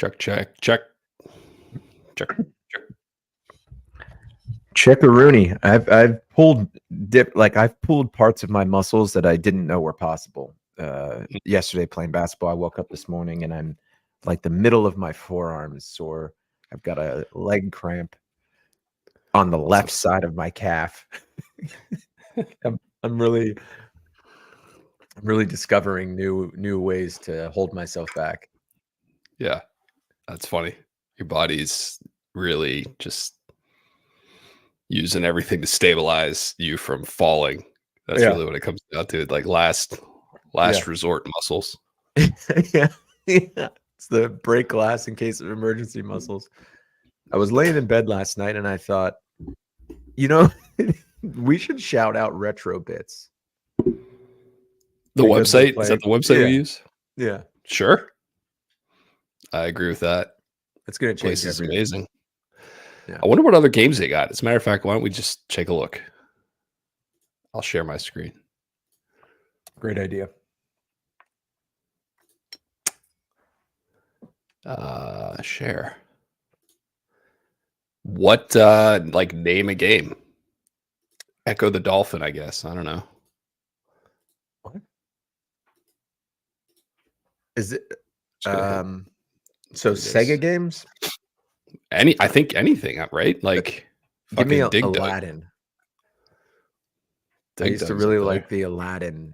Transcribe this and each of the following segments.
Check, check, check, check, check. Checkaroonie. I've pulled parts of my muscles that I didn't know were possible. Yesterday playing basketball, I woke up this morning and I'm like the middle of my forearm is sore. I've got a leg cramp on the left side of my calf. I'm really discovering new ways to hold myself back. Yeah, that's funny. Your body's really just using everything to stabilize you from falling. That's really what it comes down to. Like last resort muscles. yeah. It's the break glass in case of emergency muscles. I was laying in bed last night and I thought, we should shout out Retro Bits. The website? Is that the website we use? Yeah. Sure. I agree with that. It's going to change Place is everything. amazing. Yeah. I wonder what other games they got. As a matter of fact, why don't we just take a look? I'll share my screen. Great idea. Share. What name a game? Echo the Dolphin, I guess. I don't know. What? Is it so Sega games? I think anything, right? Like give me Dig Aladdin. Dug. I used to really like the Aladdin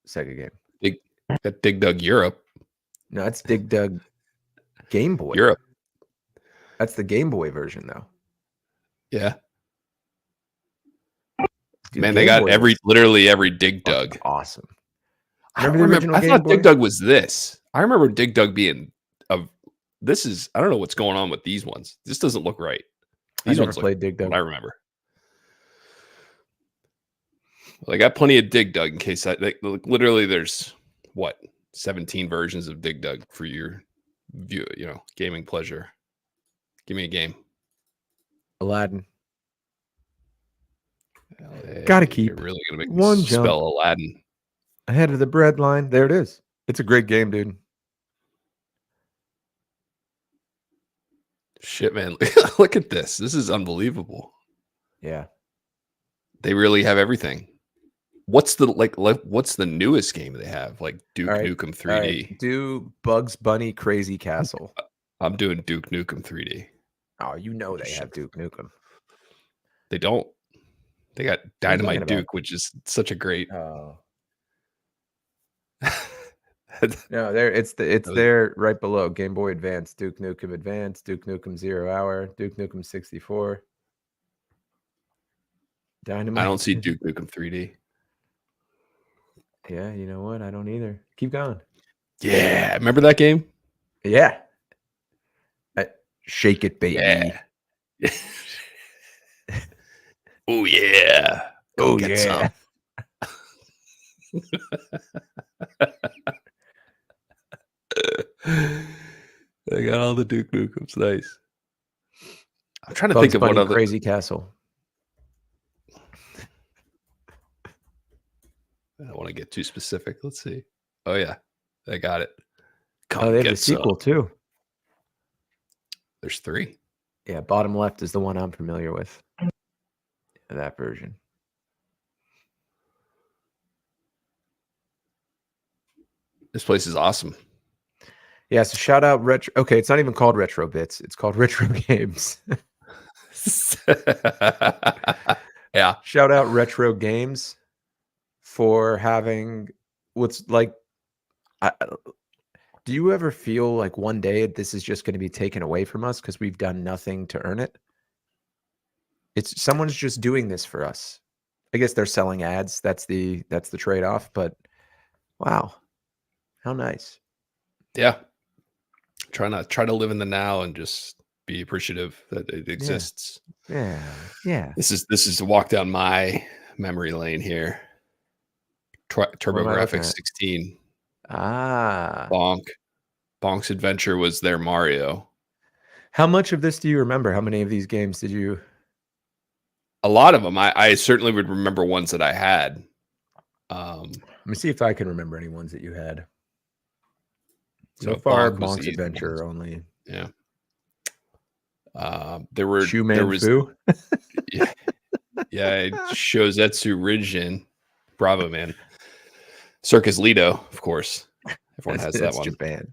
Sega game. Dig Dug Europe. No, it's Dig Dug Game Boy. Europe. That's the Game Boy version, though. Yeah. Dude, man, they got literally every Dig Dug. Awesome. I thought Dig Dug was this. I remember Dig Dug being this is, I don't know what's going on with these ones. This doesn't look right. These ones played Dig Dug. I remember. Well, I got plenty of Dig Dug in case literally there's 17 versions of Dig Dug for your gaming pleasure. Give me a game. Aladdin. Gotta keep. You're really gonna make one me jump spell Aladdin ahead of the bread line. There it is. It's a great game, dude. Shit, man. Look at this. This is unbelievable. Yeah. They really have everything. What's the what's the newest game they have? Like Duke Nukem 3D. Right. Do Bugs Bunny Crazy Castle. I'm doing Duke Nukem 3D. Oh, they have Duke Nukem. They don't. They got Dynamite Duke, which is such a great. Oh. No, it's there right below. Game Boy Advance, Duke Nukem Advance, Duke Nukem 0 Hour, Duke Nukem 64. Dynamite. I don't see Duke Nukem 3D. Yeah, you know what? I don't either. Keep going. Yeah, remember that game? Yeah. Shake it, baby. Yeah. Oh yeah. Go get some. I got all the Duke Nukems. Nice. I'm trying to think of what other Crazy Castle. I don't want to get too specific. Let's see. Oh yeah, I got it. They have a sequel too. There's 3. Yeah, bottom left is the one I'm familiar with. That version. This place is awesome. Yeah, so shout out Retro. Okay, it's not even called Retro Bits. It's called Retro Games. Yeah. Shout out Retro Games for having what's like. Do you ever feel like one day this is just going to be taken away from us because we've done nothing to earn it? Someone's just doing this for us. I guess they're selling ads. That's the trade-off. But wow, how nice. Yeah. Try to live in the now and just be appreciative that it exists. Yeah. Yeah. This is a walk down my memory lane here. TurboGrafx 16. Ah. Bonk's Adventure was their Mario. How much of this do you remember? How many of these games did you? A lot of them. I certainly would remember ones that I had. Let me see if I can remember any ones that you had. So So far, Bonk was the Bonk's easy one. Adventure only. Yeah. Shoe There Man was Fu. yeah, yeah, Shozetsu Rijin, Bravo Man, Circus Lido, of course. Everyone has that That's one. Japan.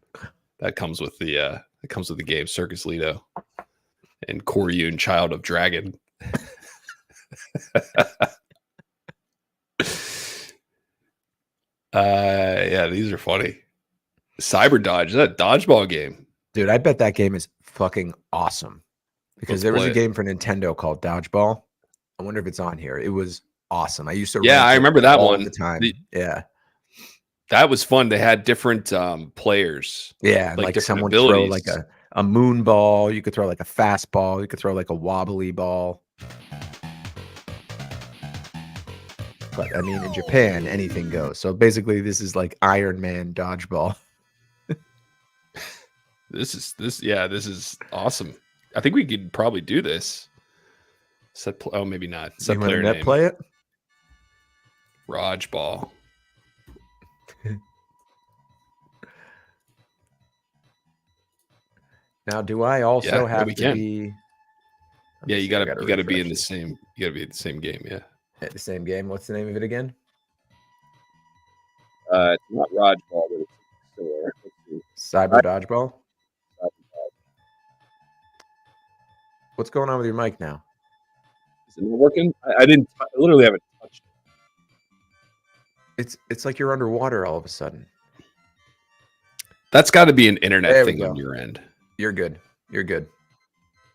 That comes with the game, Circus Lido, and Koryun, Child of Dragon. Yeah, these are funny. Cyber Dodge, is that a dodgeball game? Dude, I bet that game is fucking awesome. Because Let's there was play a it. game for Nintendo called Dodgeball. I wonder if it's on here. It was awesome. I used to Yeah, rent I it remember that all one. the time. Yeah. That was fun. They had different players, Yeah. And like like different someone throw like abilities. a moon ball. You could throw like a fastball. You could throw like a wobbly ball. But I mean, in Japan, anything goes. So basically, this is like Iron Man dodgeball. This is awesome. I think we could probably do this. Oh, maybe not. You Set want to player net name. play it? Raj Ball. Now, do I also Yeah, have we to can. be? Yeah, you gotta be in the refresh same. You gotta be in the same game. Yeah. at the same game. What's the name of it again? It's not Raj Ball, but it's similar. Let's see. Cyber Dodgeball. What's going on with your mic now? Is it not working? I didn't. I literally haven't touched it. It's like you're underwater all of a sudden. That's got to be an internet There we thing go. on your end. You're good. You're good.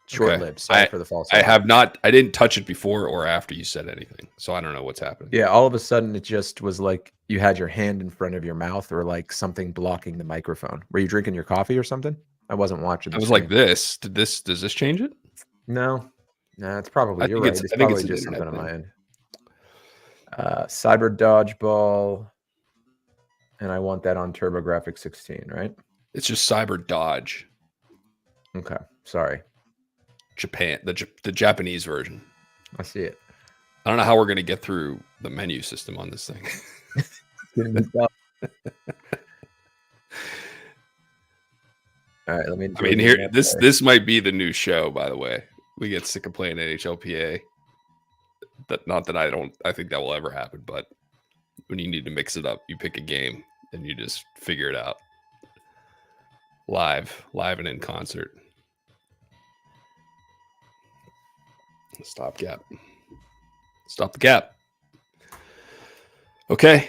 Short-lived. Okay. Sorry for the false I alarm. have not. I didn't touch it before or after you said anything, so I don't know what's happening. Yeah, all of a sudden it just was like you had your hand in front of your mouth or like something blocking the microphone. Were you drinking your coffee or something? I wasn't watching. I was like this. Does this change it? No, it's probably I you're think right. it's. It's I think probably it's an just something internet on thing. my end. Cyber Dodgeball, and I want that on TurboGrafx 16, right? It's just Cyber Dodge. Okay, sorry. Japan, the Japanese version. I see it. I don't know how we're gonna get through the menu system on this thing. All right, let me. I mean, here this might be the new show. By the way, we get sick of playing NHLPA. Not that I think that will ever happen, but when you need to mix it up, you pick a game and you just figure it out live and in concert. Stop the gap. Okay,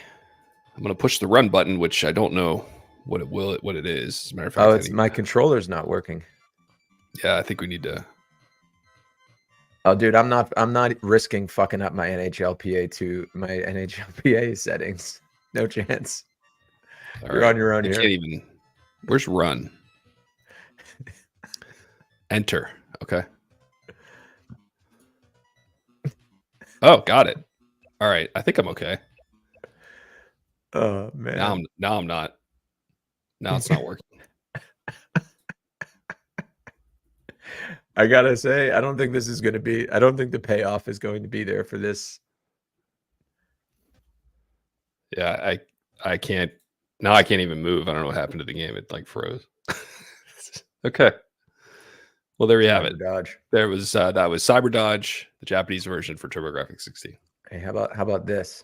I'm gonna push the run button, which I don't know what it is. As a matter of fact, it's my controller's not working. Yeah, I think we need to. Oh, dude, I'm not risking fucking up my NHLPA settings. No chance. You're on your own here. Can't even. Where's run? Enter. Okay. Oh, got it. All right. I think I'm okay. Oh man. Now I'm not. Now it's not working. I gotta say, I don't think the payoff is going to be there for this. Yeah, I can't. Now I can't even move. I don't know what happened to the game. It like froze. Okay. Well, there you have it. Dodge. That was Cyber Dodge, the Japanese version for TurboGrafx 16. Hey, how about this?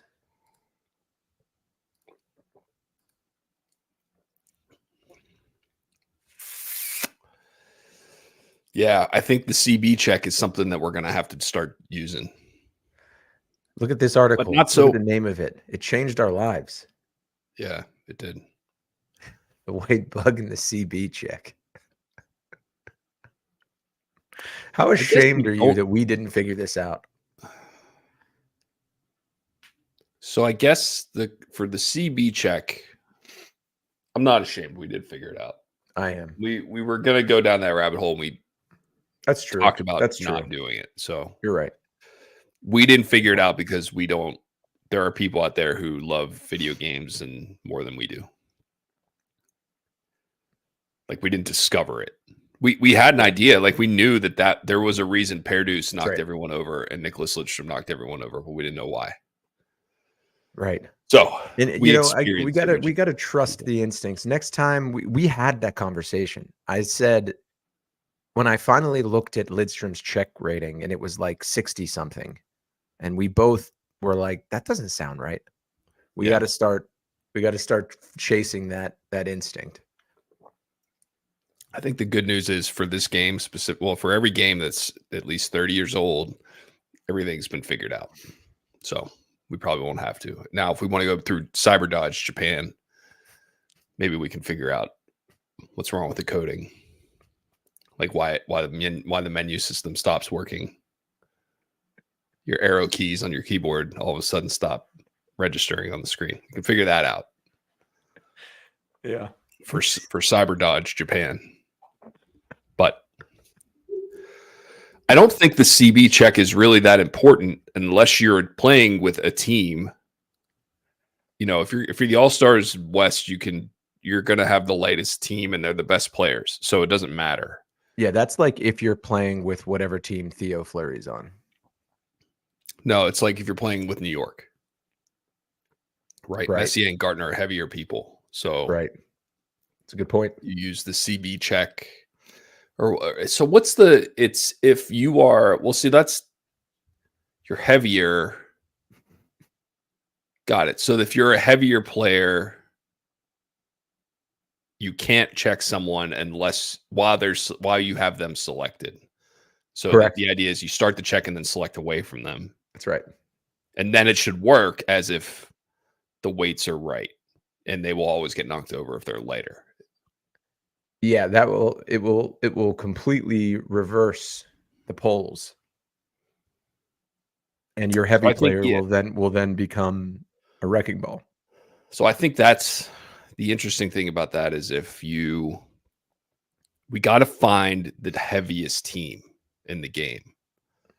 Yeah, I think the CB check is something that we're going to have to start using. Look at this article. But not so. Look at the name of it. It changed our lives. Yeah, it did. The white bug in the CB check. How ashamed are you that we didn't figure this out? So I guess for the CB check, I'm not ashamed. We did figure it out. I am. We were gonna go down that rabbit hole. And that's true. Talked about not doing it. So you're right. We didn't figure it out because we don't. There are people out there who love video games and more than we do. Like we didn't discover it. We had an idea. Like we knew that there was a reason Perdus knocked everyone over and Nicholas Lidstrom knocked everyone over, but we didn't know why. Right. So And we we experienced it. gotta trust the instincts. Next time we had that conversation. I said when I finally looked at Lidstrom's check rating and it was like 60 something, and we both were like, that doesn't sound right. We Yeah. gotta start chasing that instinct. I think the good news is for this game well, for every game that's at least 30 years old, everything's been figured out. So we probably won't have to. Now, if we want to go through Cyber Dodge Japan, maybe we can figure out what's wrong with the coding. Like why the menu system stops working. Your arrow keys on your keyboard all of a sudden stop registering on the screen. You can figure that out. Yeah. For Cyber Dodge Japan. But I don't think the CB check is really that important unless you're playing with a team. You know, if you're the All-Stars West, you're going to have the lightest team and they're the best players. So it doesn't matter. Yeah, that's like if you're playing with whatever team Theo Fleury's on. No, it's like if you're playing with New York. Right. Messier and Gardner are heavier people. So right. It's a good point. You use the CB check. Or so what's it's if you are, well, see, that's you're heavier. Got it. So if you're a heavier player, you can't check someone unless while you have them selected. So the idea is you start the check and then select away from them. That's right. And then it should work as if the weights are right, and they will always get knocked over if they're lighter. Yeah, it will completely reverse the polls. And your heavy player will then become a wrecking ball. So I think that's the interesting thing about that is we got to find the heaviest team in the game.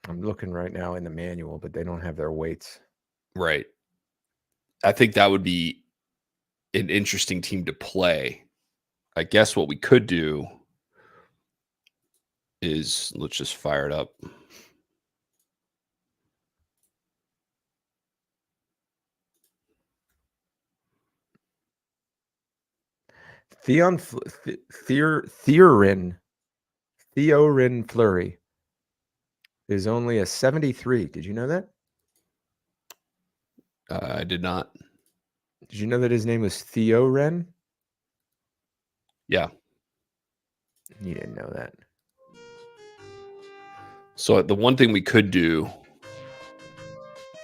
I'm looking right now in the manual, but they don't have their weights. Right. I think that would be an interesting team to play. I guess what we could do is let's just fire it up. Theorin Fleury is only a 73. Did you know that? I did not. Did you know that his name was Theorin? Yeah. You didn't know that. So the one thing we could do,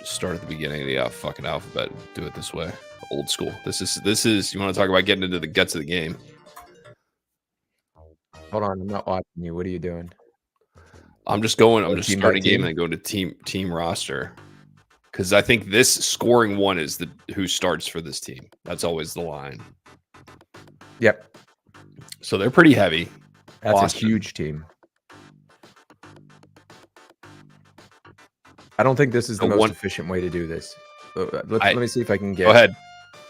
just start at the beginning of the fucking alphabet. Do it this way. Old school. This is you want to talk about getting into the guts of the game. Hold on, I'm not watching you. What are you doing? I'm just starting a game and then going to team roster. Because I think this scoring one is who starts for this team. That's always the line. Yep. So they're pretty heavy. That's Boston. A huge team. I don't think this is the most efficient way to do this. Let me see if I can get. Go ahead.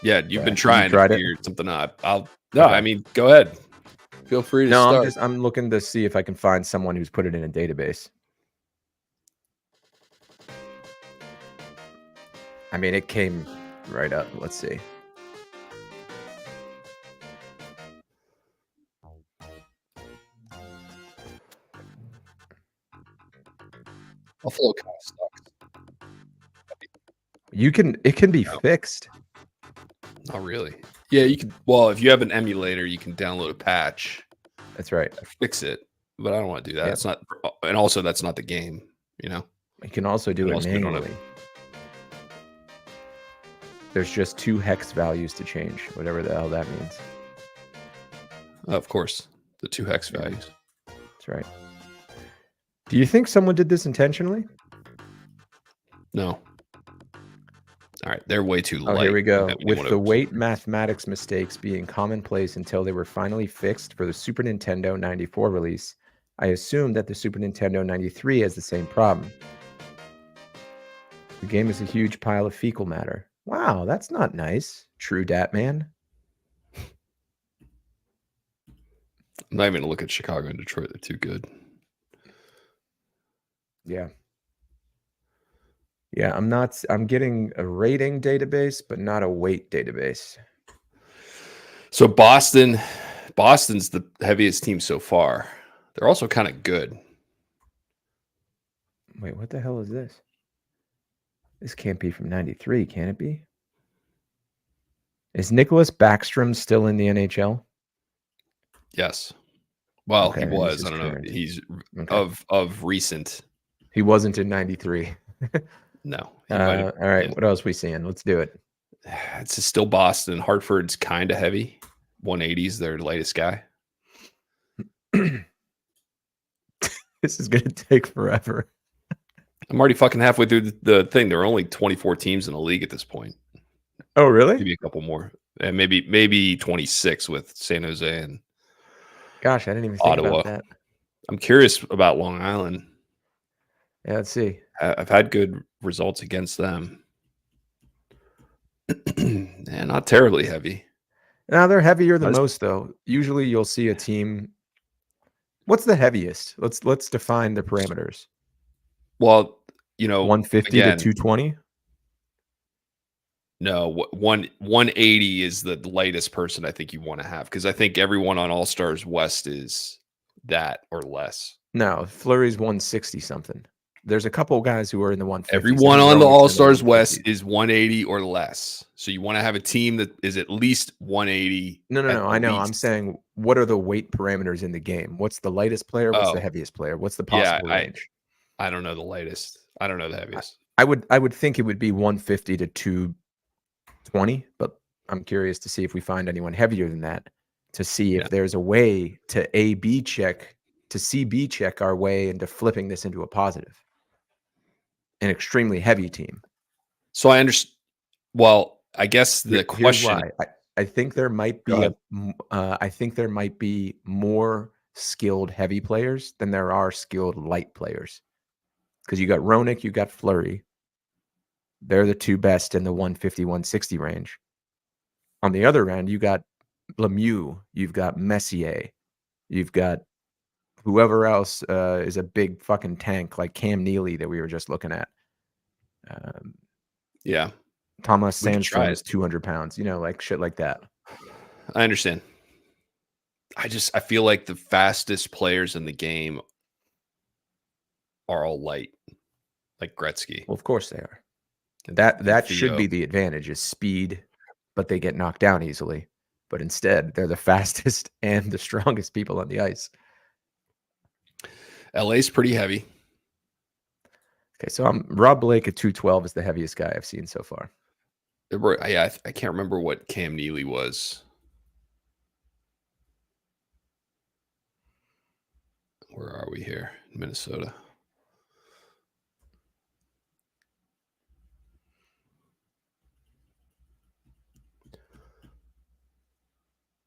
Yeah, you've been trying to figure something out. I mean, go ahead. Feel free to start. I'm looking to see if I can find someone who's put it in a database. I mean, it came right up. Let's see. Buffalo kind of sucks. It can be fixed. Not really. Yeah, you can. Well, if you have an emulator, you can download a patch. That's right. Fix it, but I don't want to do that. It's not, and also that's not the game. You know, you can also do it manually. There's just 2 hex values to change, whatever the hell that means. Of course, the 2 hex values. That's right. Do you think someone did this intentionally? No. All right, they're way too light. Oh, here we go. With the weight mathematics mistakes being commonplace until they were finally fixed for the Super Nintendo 94 release, I assumed that the Super Nintendo 93 has the same problem. The game is a huge pile of fecal matter. Wow, that's not nice. True Dat Man. I'm not even going to look at Chicago and Detroit. They're too good. Yeah. Yeah, I'm getting a rating database, but not a weight database. So Boston's the heaviest team so far. They're also kind of good. Wait, what the hell is this? This can't be from 93, can it be? Is Nicholas Backstrom still in the NHL? Yes. Well, he Okay, and this was. is I don't know. current. He's Okay. of recent. He wasn't in 93. No, he might have. All right, Yeah. what else we seeing? Let's do it. It's still Boston. Hartford's kind of heavy. 180 is their lightest guy. This is going to take forever. I'm already fucking halfway through the thing. There are only 24 teams in the league at this point. Oh, really? Maybe a couple more. And maybe 26 with San Jose and Gosh, I didn't even think Ottawa. about that. I'm curious about Long Island. Yeah, let's see. I've had good results against them. And not terribly heavy. Now they're heavier than most, though. Usually, you'll see a team. What's the heaviest? Let's define the parameters. Well, you know, 150 again, to 220. No, 180 is the lightest person I think you want to have, because I think everyone on All Stars West is that or less. No, Fleury's 160 something. There's a couple guys who are in the 150s. Everyone on the All Stars West is 180 or less. So you want to have a team that is at least 180. No. I know. I'm saying, what are the weight parameters in the game? What's the lightest player? What's the heaviest player? What's the possible range? I don't know the lightest. I don't know the heaviest. I would think it would be 150 to 220, but I'm curious to see if we find anyone heavier than that, to see if there's a way to A/B check, to C/B check our way into flipping this into a positive. An extremely heavy team. So I understand. Well, I guess the question. Here's why. I think there might be I think there might be more skilled heavy players than there are skilled light players. Because you got Roenick, you got Fleury. They're the two best in the 150, 160 range. On the other end, you got Lemieux, you've got Messier, you've got whoever else is a big fucking tank like Cam Neely that we were just looking at. Yeah. Thomas Sandstrom is 200 pounds, like shit like that. I understand. I feel like the fastest players in the game are all light, like Gretzky. Well, of course they are. That should be the advantage, is speed, but they get knocked down easily. But instead, they're the fastest and the strongest people on the ice. LA's pretty heavy. Okay, so Rob Blake at 212 is the heaviest guy I've seen so far. Yeah, I can't remember what Cam Neely was. Where are we here? Minnesota.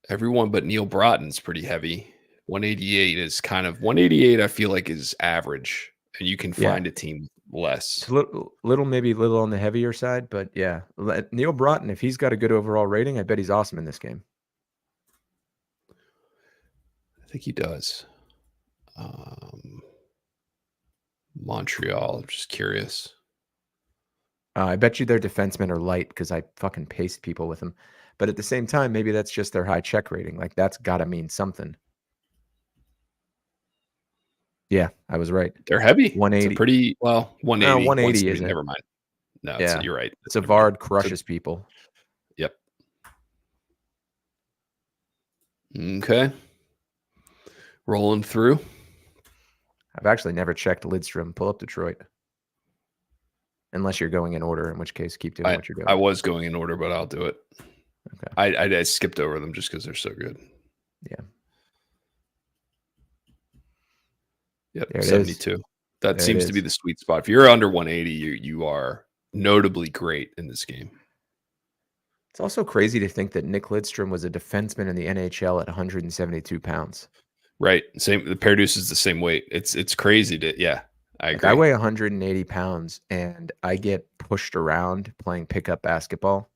Everyone but Neil Broughton's pretty heavy. 188 is kind of 188. I feel like is average, and you can find a team less. It's maybe a little on the heavier side, but yeah, Neil Broughton, if he's got a good overall rating, I bet he's awesome in this game. I think he does. Montreal. I'm just curious. I bet you their defensemen are light because I fucking paste people with them. But at the same time, maybe that's just their high check rating. Like, that's got to mean something. Yeah, I was right. They're heavy. 180. It's pretty, 180. No, 180 isn't. Never mind. No, yeah, you're right. Savard crushes people. Yep. Okay. Rolling through. I've actually never checked Lidstrom. Pull up Detroit. Unless you're going in order, in which case keep doing what you're doing. I was going in order, but I'll do it. Okay. I skipped over them just because they're so good. Yeah. Yep, 72. That seems to be the sweet spot. If you're under 180, you are notably great in this game. It's also crazy to think that Nick Lidstrom was a defenseman in the NHL at 172 pounds. Right. Same. The Paradous is the same weight. It's crazy I agree. I weigh 180 pounds and I get pushed around playing pickup basketball.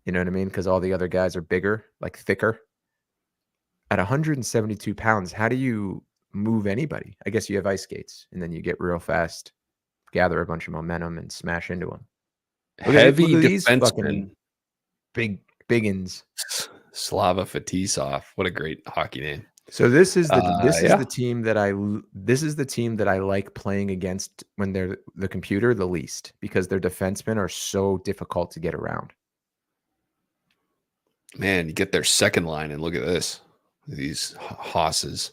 You know what I mean? Because all the other guys are bigger, like thicker. At 172 pounds, how do you move anybody? I guess you have ice skates and then you get real fast gather a bunch of momentum and smash into them. Heavy Look at these defenseman. fucking biggins. Slava Fetisov. What a great hockey name. So this is Yeah. the team that I like playing against when they're the computer the least, because their defensemen are so difficult to get around. Man, you get their second line and look at this. These hosses.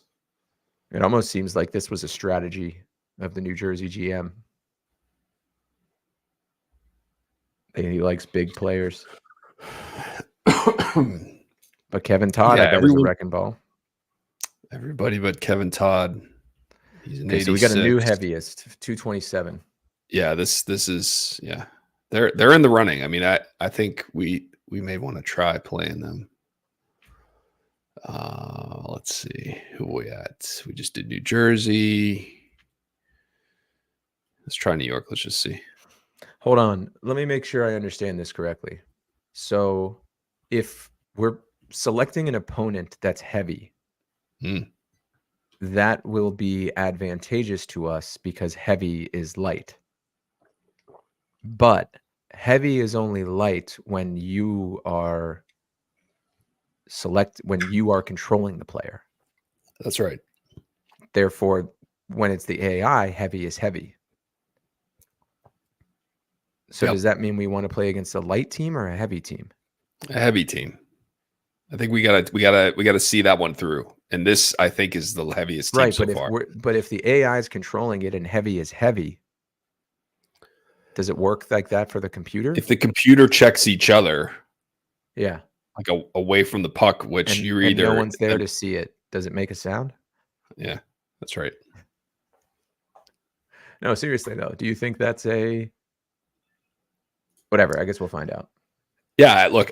It almost seems like this was a strategy of the New Jersey GM. He likes big players. But Kevin Todd, Yeah, I bet, is a wrecking ball. Everybody but Kevin Todd. He's an 86. So we got a new heaviest, 227. Yeah, this is They're in the running. I mean, I think we may want to try playing them. Let's see who we at. We just did New Jersey. Let's try New York. Let's just see. Hold on. Let me make sure I understand this correctly. So if we're selecting an opponent that's heavy, that will be advantageous to us because heavy is light. But heavy is only light when you are controlling the player. That's right. Therefore, when it's the AI, heavy is heavy. So does that mean we want to play against a light team or a heavy team? A heavy team. I think we gotta see that one through. And this, I think, is the heaviest team so far. But if the AI is controlling it and heavy is heavy, does it work like that for the computer? If the computer checks each other, yeah, like away from the puck, which you're either no one's there to see it. Does it make a sound? Yeah, that's right. No, seriously though, do you think that's a whatever? I guess we'll find out. Yeah, look,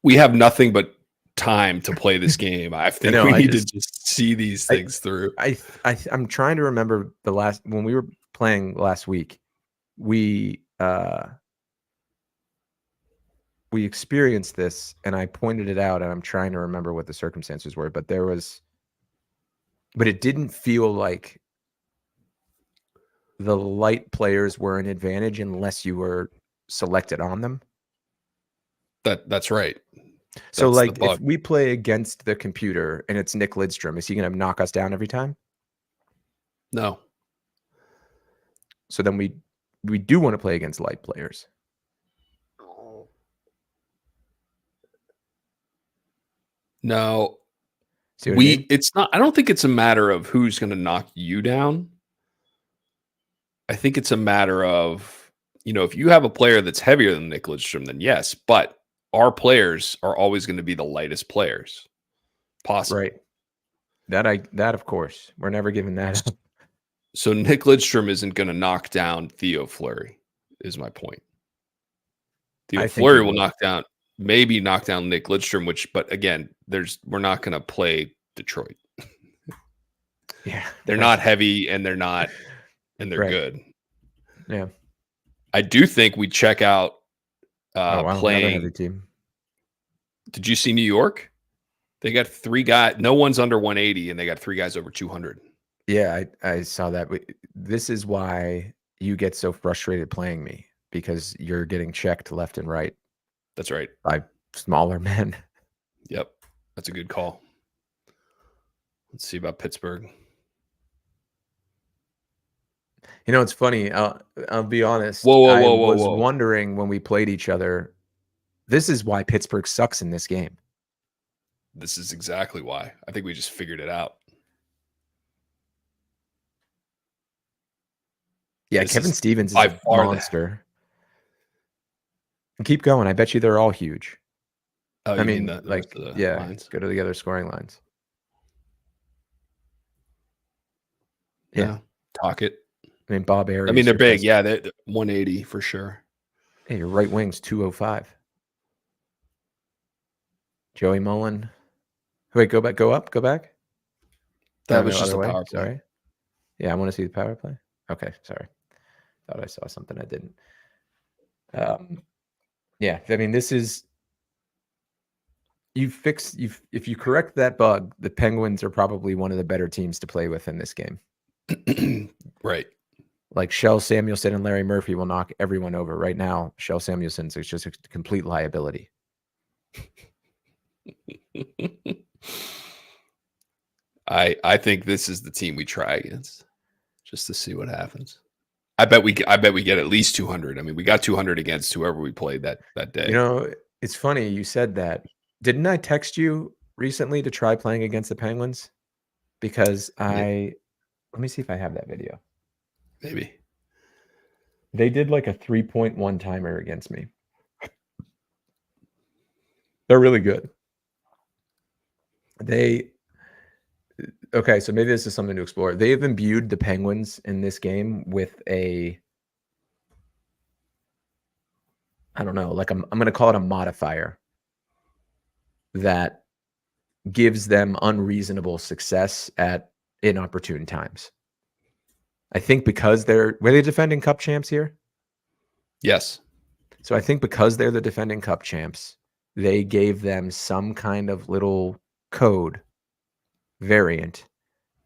we have nothing but time to play this game. I think we need to just see these things through. I'm trying to remember when we were playing last week, we experienced this and I pointed it out and I'm trying to remember what the circumstances were, but it didn't feel like the light players were an advantage unless you were selected on them. That's right. So like if we play against the computer and it's Nick Lidstrom, is he going to knock us down every time? No. So then we do want to play against light players. No. It's not, I don't think it's a matter of who's going to knock you down. I think it's a matter of, if you have a player that's heavier than Nick Lidstrom, then yes, but our players are always going to be the lightest players possible. Right. That of course, we're never giving that up. So Nick Lidstrom isn't going to knock down Theo Fleury, is my point. Theo Fleury will maybe knock down Nick Lidstrom, but again, we're not going to play Detroit. Yeah. They're not heavy and they're good. Yeah. I do think we check out playing heavy team. Did you see New York? They got 3 guys. No one's under 180 and they got 3 guys over 200. Yeah, I saw that. This is why you get so frustrated playing me, because you're getting checked left and right. That's right. By smaller men. Yep. That's a good call. Let's see about Pittsburgh. It's funny. I'll be honest. Whoa. I was wondering when we played each other, this is why Pittsburgh sucks in this game. This is exactly why. I think we just figured it out. Yeah, Kevin Stevens is a monster. Keep going. I bet you they're all huge. Oh, I mean, lines? Go to the other scoring lines. Yeah. Talk it. I mean, Bob Arias. I mean, they're big. Yeah, they're 180 for sure. Hey, your right wing's 205. Joey Mullen. Wait, go back. Go back. That was just a power play. Sorry. Yeah, I want to see the power play. Okay, sorry. Thought I saw something I didn't. Yeah, I mean, this is if you correct that bug, the Penguins are probably one of the better teams to play with in this game. Right. Like Shell Samuelson and Larry Murphy will knock everyone over. Right now, Shell Samuelson's is just a complete liability. I think this is the team we try against, just to see what happens. I bet we get at least 200. I mean, we got 200 against whoever we played that day. You know, it's funny you said that. Didn't I text you recently to try playing against the Penguins? Because let me see if I have that video. Maybe. They did like a 3.1 timer against me. They're really good. Okay, so maybe this is something to explore. They have imbued the Penguins in this game with I don't know, like I'm going to call it a modifier that gives them unreasonable success at inopportune times. I think because were they defending cup champs here? Yes. So I think because they're the defending cup champs, they gave them some kind of little code variant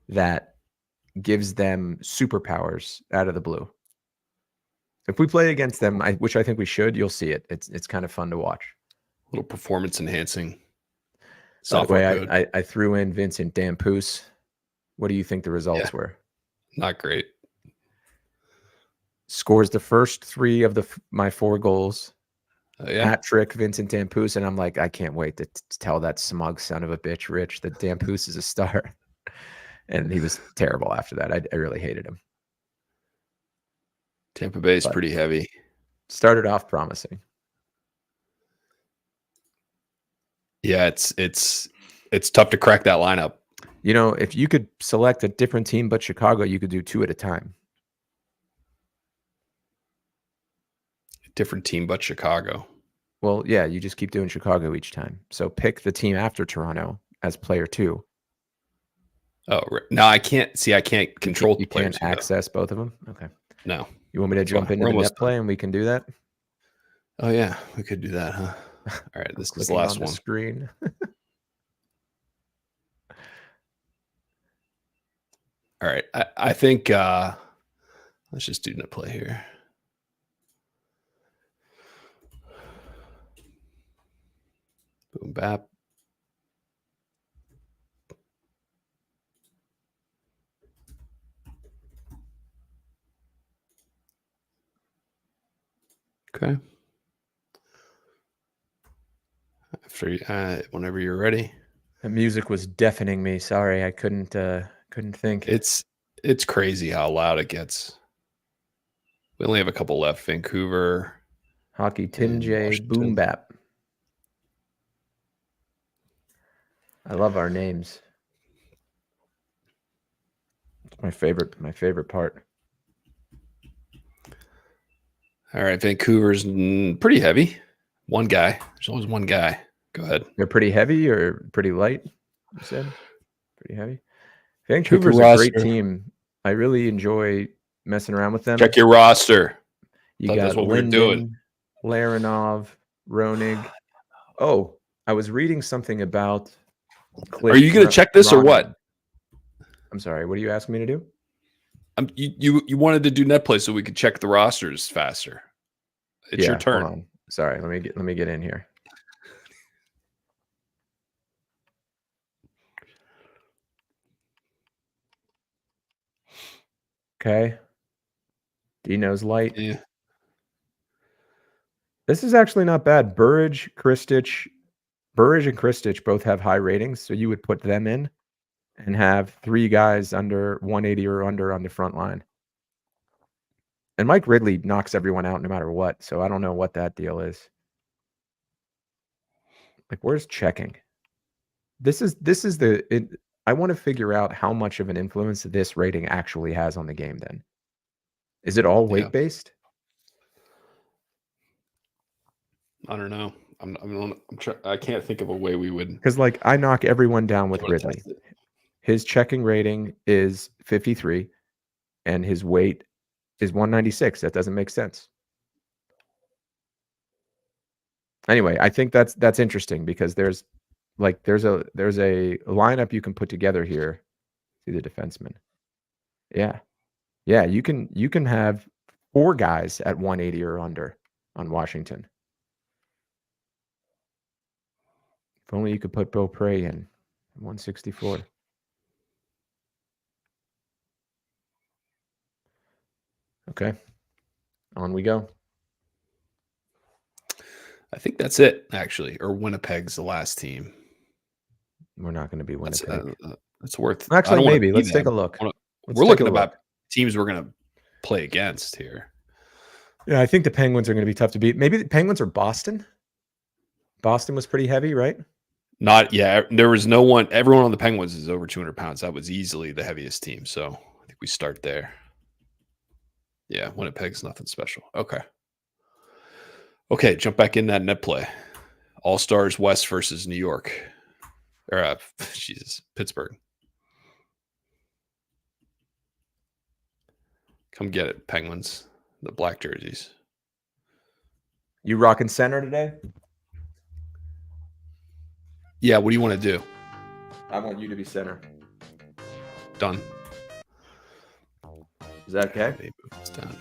that gives them superpowers out of the blue. If we play against them, which I think we should, you'll see it. It's kind of fun to watch. A little performance enhancing software code. I threw in Vincent Damphousse. What do you think the results were? Not great. Scores the first 3 of my 4 goals. Yeah. Hat trick, Vincent Damphousse, and I'm like, I can't wait to tell that smug son of a bitch, Rich, that Damphousse is a star. And he was terrible after that. I really hated him. Tampa Bay is pretty heavy. Started off promising. Yeah, it's tough to crack that lineup. You know, if you could select a different team but Chicago, you could do 2 at a time. Different team but Chicago. Well, yeah, you just keep doing Chicago each time. So pick the team after Toronto as player 2. Oh, no, I can't. See, I can't control the players. You can't access both of them? Okay. No. You want me to jump into the net play and we can do that? Oh, yeah. We could do that, huh? All right, this is the last one. Screen. All right. I think let's just do net play here. Boom bap. Okay. After whenever you're ready. The music was deafening me. Sorry, I couldn't think. It's crazy how loud it gets. We only have a couple left. Vancouver, Hockey Tim J, Boom Bap. I love our names. It's my favorite part. All right, Vancouver's pretty heavy. One guy. There's always one guy. Go ahead. They're pretty heavy or pretty light, you said? Pretty heavy? Vancouver's a great team. I really enjoy messing around with them. Check your roster. You got Linden, Larinov, Ronig. Oh, I was reading something about Cliff. Are you going to check this or what? I'm sorry. What are you asking me to do? You wanted to do net play so we could check the rosters faster. It's your turn. Hold on. Sorry. Let me get in here. Okay. Dino's light. Yeah. This is actually not bad. Burridge and Kristich both have high ratings, so you would put them in and have 3 guys under 180 or under on the front line. And Mike Ridley knocks everyone out no matter what, so I don't know what that deal is. Like, where's checking? I want to figure out how much of an influence this rating actually has on the game then. Is it all weight-based? I don't know. I can't think of a way we would. Because, like, I knock everyone down with Ridley. His checking rating is 53, and his weight is 196. That doesn't make sense. Anyway, I think that's interesting because there's a lineup you can put together here. See the defenseman. Yeah. Yeah, you can have 4 guys at 180 or under on Washington. If only you could put Bill Prey in 164. Okay. On we go. I think that's it, actually. Or Winnipeg's the last team. We're not going to be Winnipeg. That's worth. Actually, maybe. Let's take a look. We're looking about teams we're going to play against here. Yeah, I think the Penguins are going to be tough to beat. Maybe the Penguins or Boston. Boston was pretty heavy, right? There was no one. Everyone on the Penguins is over 200 pounds. That was easily the heaviest team. So I think we start there. Yeah, Winnipeg's nothing special. Okay, jump back in that net play. All Stars West versus New York. Or, Pittsburgh. Come get it, Penguins. The black jerseys. You rocking center today? Yeah, what do you want to do? I want you to be center. Done. Is that okay?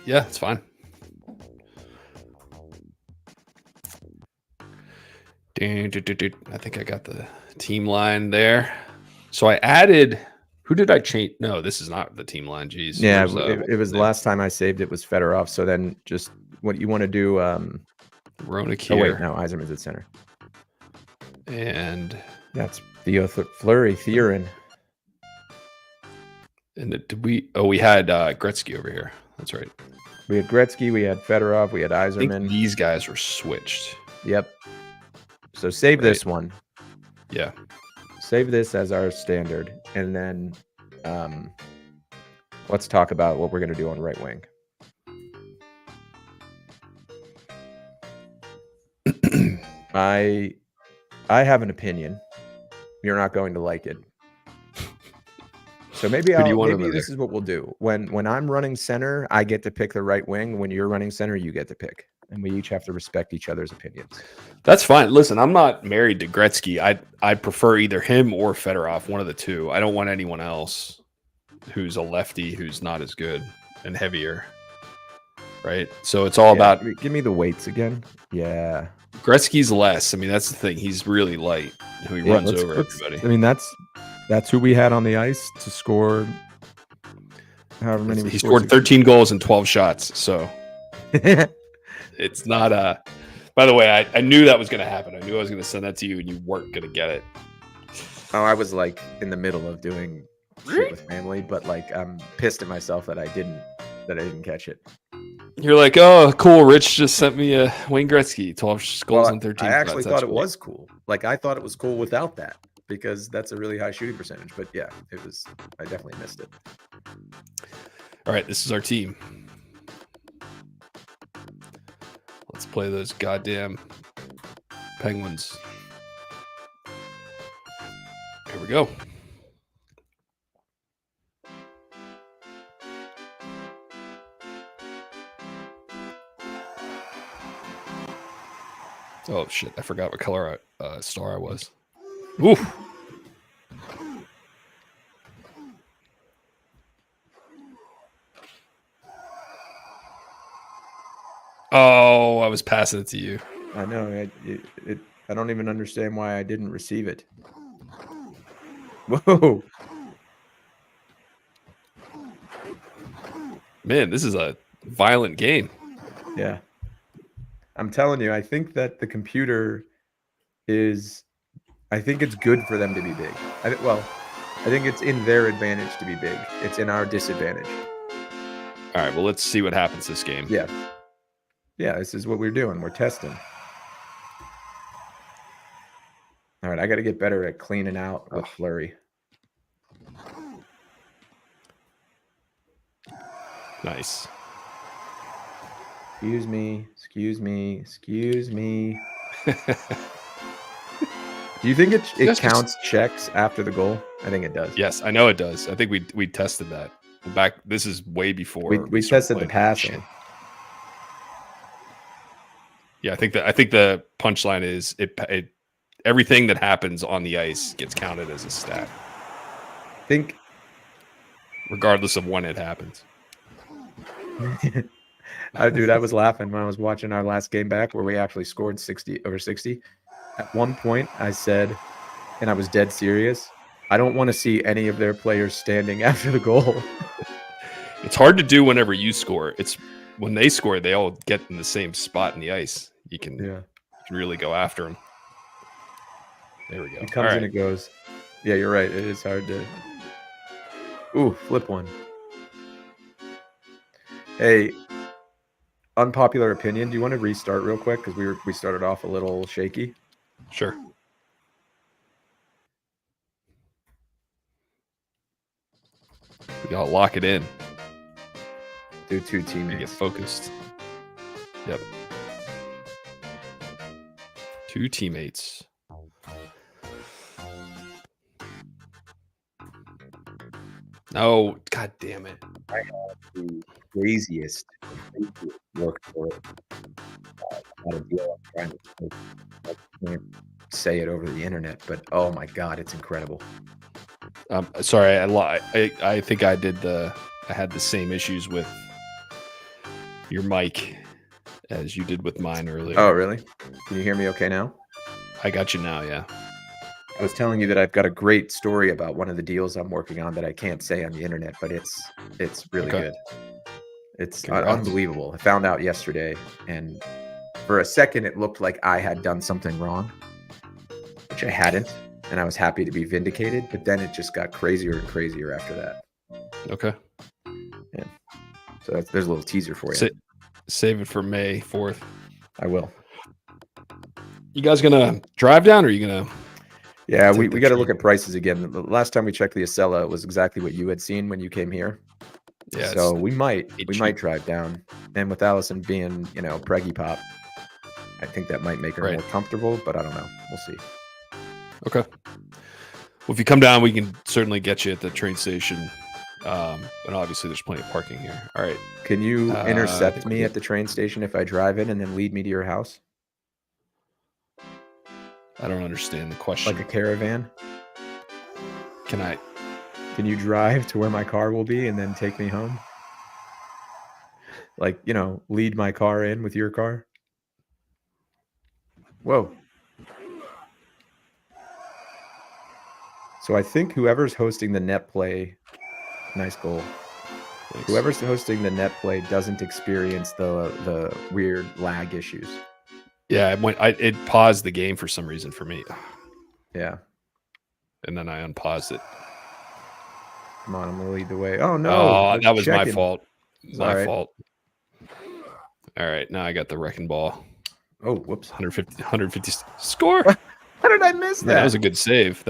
Yeah, it's fine. I think I got the team line there. So I added. Who did I change? No, this is not the team line. Jeez. Yeah, it was the last time I saved it was Fedorov. So then just what you want to do. Roenick here. Oh, wait, no, Yzerman's at center. And that's Theo Fleury, Theorin. And we had Gretzky over here. That's right. We had Gretzky, we had Fedorov, we had Yzerman. I think these guys were switched. Yep. So save this one. Yeah. Save this as our standard. And then let's talk about what we're going to do on right wing. I have an opinion. You're not going to like it. So maybe this is what we'll do. When I'm running center, I get to pick the right wing. When you're running center, you get to pick. And we each have to respect each other's opinions. That's fine. Listen, I'm not married to Gretzky. I prefer either him or Fedorov, one of the two. I don't want anyone else who's a lefty who's not as good and heavier. Right? So it's all about... Give me the weights again. Yeah. Gretzky's less. I mean, that's the thing. He's really light. He runs over everybody. I mean, that's who we had on the ice to score however many. He scored 13 goals and 12 shots. So it's not by the way, I knew that was going to happen. I knew I was going to send that to you and you weren't going to get it. Oh, I was like in the middle of doing shit with family, but like I'm pissed at myself that I didn't catch it. You're like, oh, cool. Rich just sent me a Wayne Gretzky, 12 goals and 13 shots. I actually thought it was cool. Like I thought it was cool without that, because that's a really high shooting percentage. But yeah, I definitely missed it. All right, this is our team. Let's play those goddamn Penguins. Here we go. Oh shit! I forgot what color star I was. Oof. Oh, I was passing it to you. I know. I don't even understand why I didn't receive it. Whoa. Man, this is a violent game. Yeah. I'm telling you, I think that the computer I think it's good for them to be big. I think it's in their advantage to be big. It's in our disadvantage. All right, well, let's see what happens this game. Yeah. Yeah, this is what we're doing. We're testing. All right, I got to get better at cleaning out with Fleury. Nice. Excuse me. Do you think it counts checks after the goal? I think it does. Yes, I know it does. I think we tested that back. This is way before we tested the passing. Yeah, I think the punchline is it everything that happens on the ice gets counted as a stat. I think regardless of when it happens. Dude, I was laughing when I was watching our last game back where we actually scored 60 over 60. At one point, I said, and I was dead serious, I don't want to see any of their players standing after the goal. It's hard to do whenever you score. It's when they score, they all get in the same spot in the ice. You can really go after them. There we go. It comes and it goes. Yeah, you're right. It is hard to. Ooh, flip one. Hey, unpopular opinion. Do you want to restart real quick because we started off a little shaky? Sure. We gotta lock it in. Do two teammates. Get focused. Yep. Two teammates. Oh, god damn it. I have the craziest work for it. Not a deal I'm trying to I can't say it over the internet, but oh my god, it's incredible. Sorry, I lied. I think I had the same issues with your mic as you did with mine earlier. Oh, really? Can you hear me okay now? I got you now, yeah. I was telling you that I've got a great story about one of the deals I'm working on that I can't say on the internet, but it's really good. It's unbelievable. I found out yesterday, and for a second it looked like I had done something wrong, which I hadn't, and I was happy to be vindicated, but then it just got crazier and crazier after that. Okay. Yeah. So there's a little teaser for you. Save it for May 4th. I will. You guys gonna drive down, or are you gonna... Yeah, we got to look at prices again. The last time we checked the Acela, it was exactly what you had seen when you came here. Yeah, so we might drive down, and with Allison being, preggy pop, I think that might make her more comfortable. But I don't know. We'll see. Okay. Well, if you come down, we can certainly get you at the train station. And obviously, there's plenty of parking here. All right. Can you intercept me at the train station if I drive in and then lead me to your house? I don't understand the question. Like a caravan? Can you drive to where my car will be and then take me home? Like, lead my car in with your car? Whoa. So I think whoever's hosting the net play, nice goal. Thanks. Whoever's hosting the net play doesn't experience the weird lag issues. Yeah, it paused the game for some reason for me. Yeah. And then I unpaused it. Come on, I'm going to lead the way. Oh, no. Oh, that was my fault. My fault. All right, now I got the wrecking ball. Oh, whoops. 150 score. How did I miss that? That was a good save.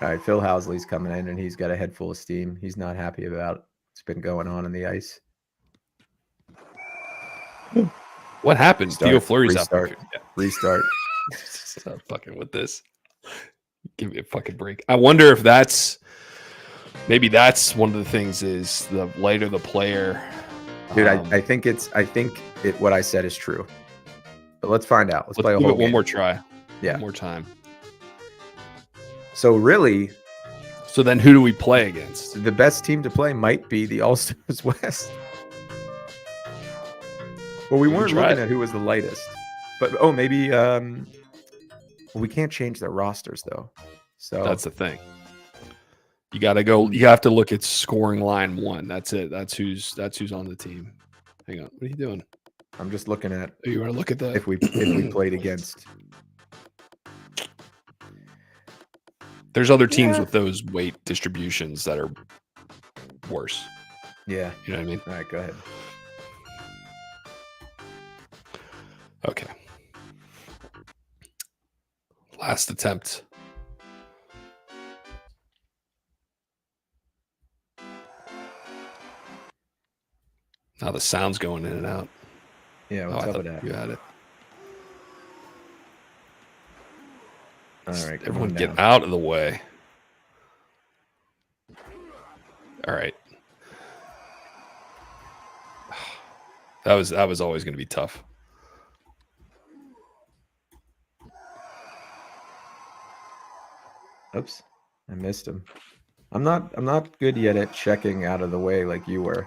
All right, Phil Housley's coming in, and he's got a head full of steam. He's not happy about what's been going on in the ice. What happened? Theo Fleury's out there. Restart. Stop fucking with this. Give me a fucking break. I wonder if maybe that's one of the things is the lighter the player. Dude, I think what I said is true. But let's find out. Let's play a whole game. One more try. Yeah. One more time. So really. So then who do we play against? The best team to play might be the All-Stars West. Well, we weren't looking at who was the lightest. But, maybe we can't change their rosters, though. So that's the thing. You got to go. You have to look at scoring line 1. That's it. That's who's on the team. Hang on. What are you doing? I'm just looking at. You want to look at that? If we played against. There's other teams with those weight distributions that are worse. Yeah. You know what I mean? All right, go ahead. Okay. Last attempt. Now the sound's going in and out. Yeah, what's up with that? You had it. All right, everyone get out of the way. All right. That was always going to be tough. Oops, I missed him. I'm not good yet at checking out of the way like you were.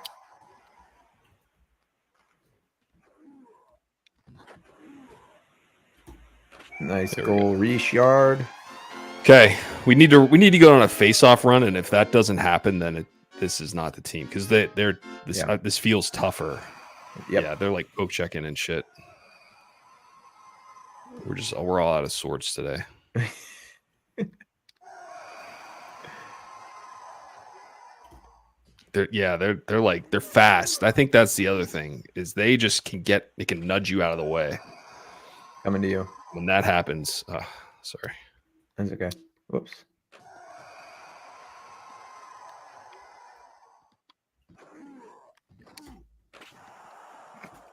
Nice goal, Richard. Okay, we need to go on a face-off run, and if that doesn't happen, then this is not the team because this feels tougher. Yep. Yeah, they're like poke checking and shit. We're all out of sorts today. They're fast. I think that's the other thing is they can nudge you out of the way. Coming to you. When that happens, sorry. That's okay. Whoops.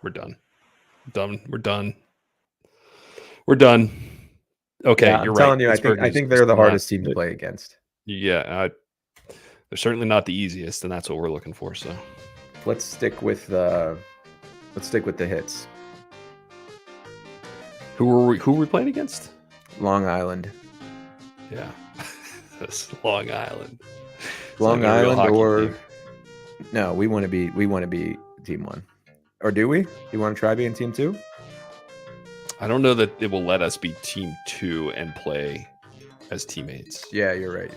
We're done. We're done. We're done. Okay, yeah, you're I'm telling right. you, I think they're the hardest team to play against. Yeah, they're certainly not the easiest, and that's what we're looking for. So let's stick with the hits. Who are we playing against? Long Island. Yeah, that's Long Island. Long Island or no? We want to be team 1, or do we? You want to try being team 2? I don't know that it will let us be team 2 and play as teammates. Yeah, you're right.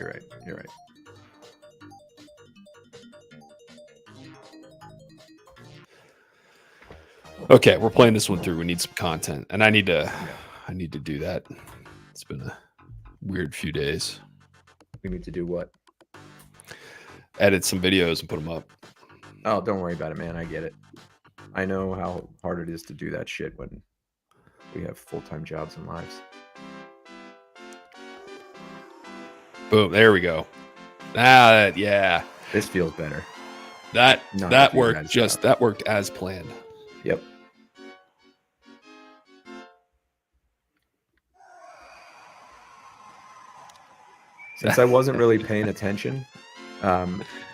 Okay, we're playing this one through. We need some content, and I need to do that. It's been a weird few days. We need to do what? Edit some videos and put them up. Oh, don't worry about it, man. I get it. I know how hard it is to do that shit when we have full-time jobs and lives. Boom, there we go. Yeah. This feels better. That worked as planned. Yep. Since I wasn't really paying attention,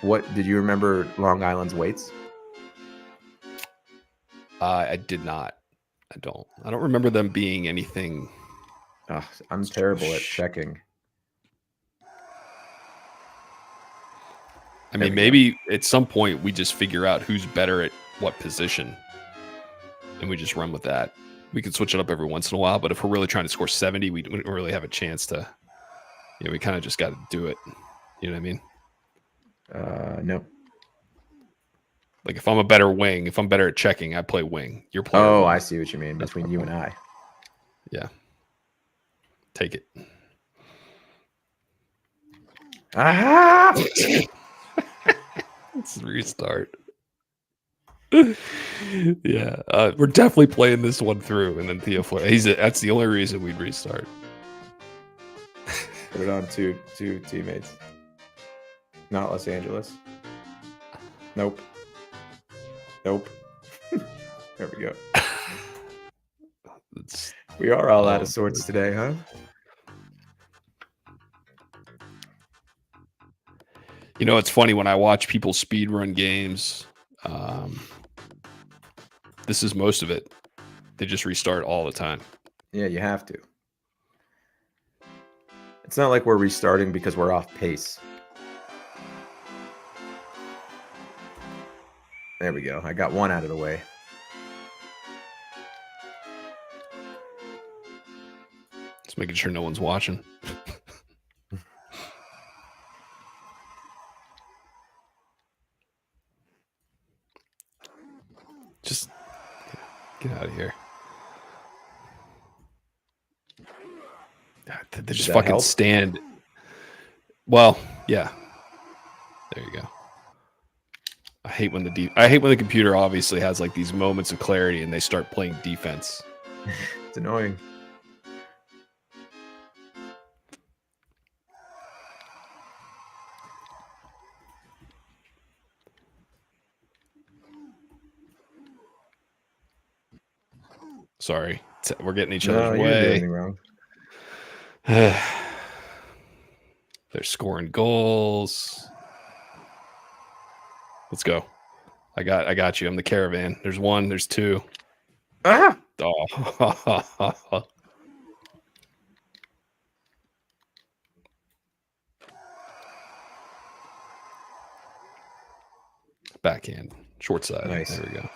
what did you remember Long Island's weights? I did not. I don't remember them being anything. I'm terrible at checking. I mean, maybe at some point we just figure out who's better at what position, and we just run with that. We can switch it up every once in a while, but if we're really trying to score 70, we don't really have a chance to. We kind of just got to do it. You know what I mean? No. Like if I'm a better wing, if I'm better at checking, I play wing. You're playing. Oh, wing. I see what you mean. Between you and I. Yeah. Take it. Ah! Let's restart. Yeah, we're definitely playing this one through, and then Theo that's the only reason we'd restart. Put it on two teammates. Not Los Angeles. Nope. There we go. We are all out of sorts today, huh? It's funny when I watch people speedrun games. This is most of it. They just restart all the time. Yeah, you have to. It's not like we're restarting because we're off pace. There we go. I got one out of the way. Just making sure no one's watching. Just get out of here. They just fucking stand. Well, yeah. There you go. I hate when the computer obviously has like these moments of clarity and they start playing defense. It's annoying. Sorry, we're getting each other's way. You're doing wrong. They're scoring goals. Let's go. I got you. I'm the caravan. There's one. There's two. Ah! Oh. Backhand. Short side. Nice. There we go.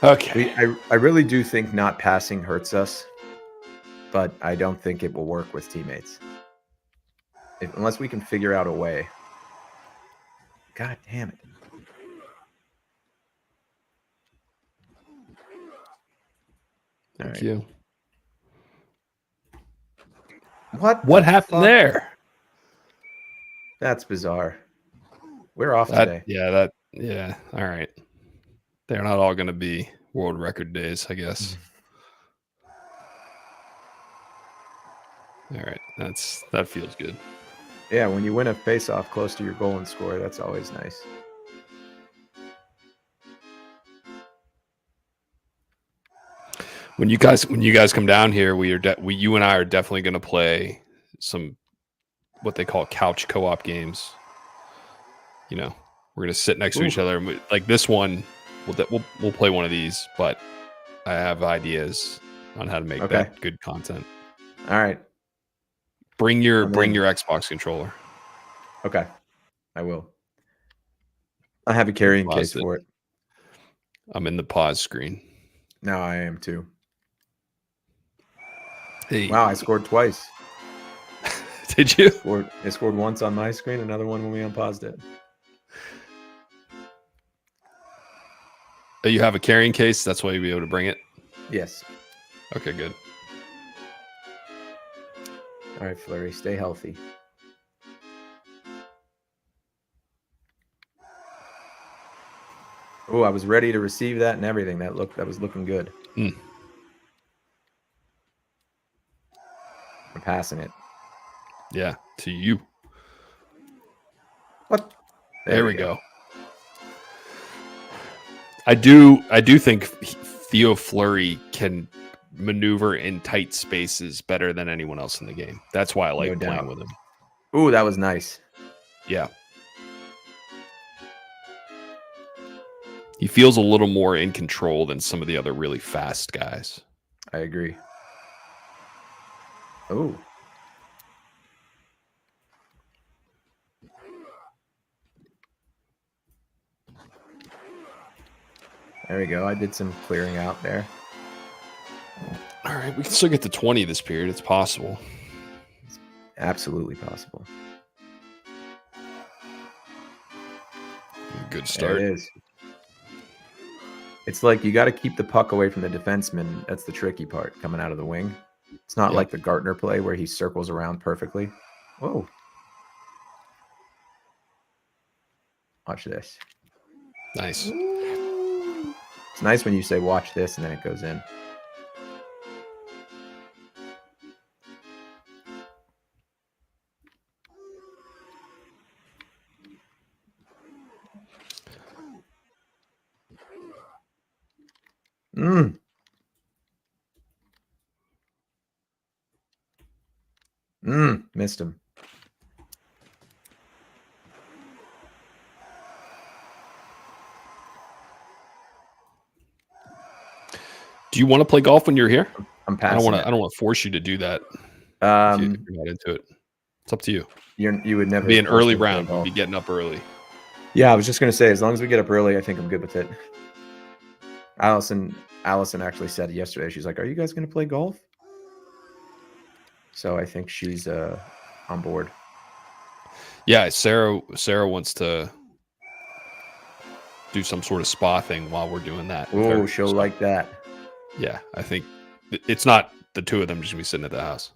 Okay. I really do think not passing hurts us. but I don't think it will work with teammates. Unless we can figure out a way. God damn it. Thank you. What happened there? That's bizarre. We're off today. Yeah. All right. They're not all going to be world record days, I guess. All right. That feels good. Yeah, when you win a face-off close to your goal and score, that's always nice. When you guys come down here, you and I are definitely going to play some what they call couch co-op games. You know, we're going to sit next to each other, and like this one, we'll play one of these. But I have ideas on how to make that good content. All right, bring your Xbox controller. Okay, I will. I have a carrying case for it. I'm in the pause screen. No, I am too. Hey. Wow, I scored twice. Did you? I scored once on my screen, another one when we unpaused it. You have a carrying case? That's why you'll be able to bring it? Yes. Okay, good. All right, Fleury, stay healthy. Oh, I was ready to receive that and everything. That was looking good. I'm passing it. Yeah, to you. What? There we go. I do think Theo Fleury can maneuver in tight spaces better than anyone else in the game. That's why I like playing with him. Ooh, that was nice. Yeah. He feels a little more in control than some of the other really fast guys. I agree. Oh. There we go. I did some clearing out there. All right, we can still get to 20 this period. It's possible. It's absolutely possible. Good start. There it is. It's like you got to keep the puck away from the defenseman. That's the tricky part, coming out of the wing. It's not like the Gartner play where he circles around perfectly. Whoa. Watch this. Nice. It's nice when you say watch this and then it goes in. Missed him. Do you want to play golf when you're here? I'm passing. I don't want to force you to do that. If you're not into it. It's up to you. You would never be an early round. We'll be getting up early. Yeah, I was just gonna say, as long as we get up early, I think I'm good with it. Allison actually said yesterday, she's like, "Are you guys gonna play golf?" So I think she's on board. Yeah, Sarah wants to do some sort of spa thing while we're doing that. Oh, she'll like that. Yeah, I think it's not the two of them just gonna be sitting at the house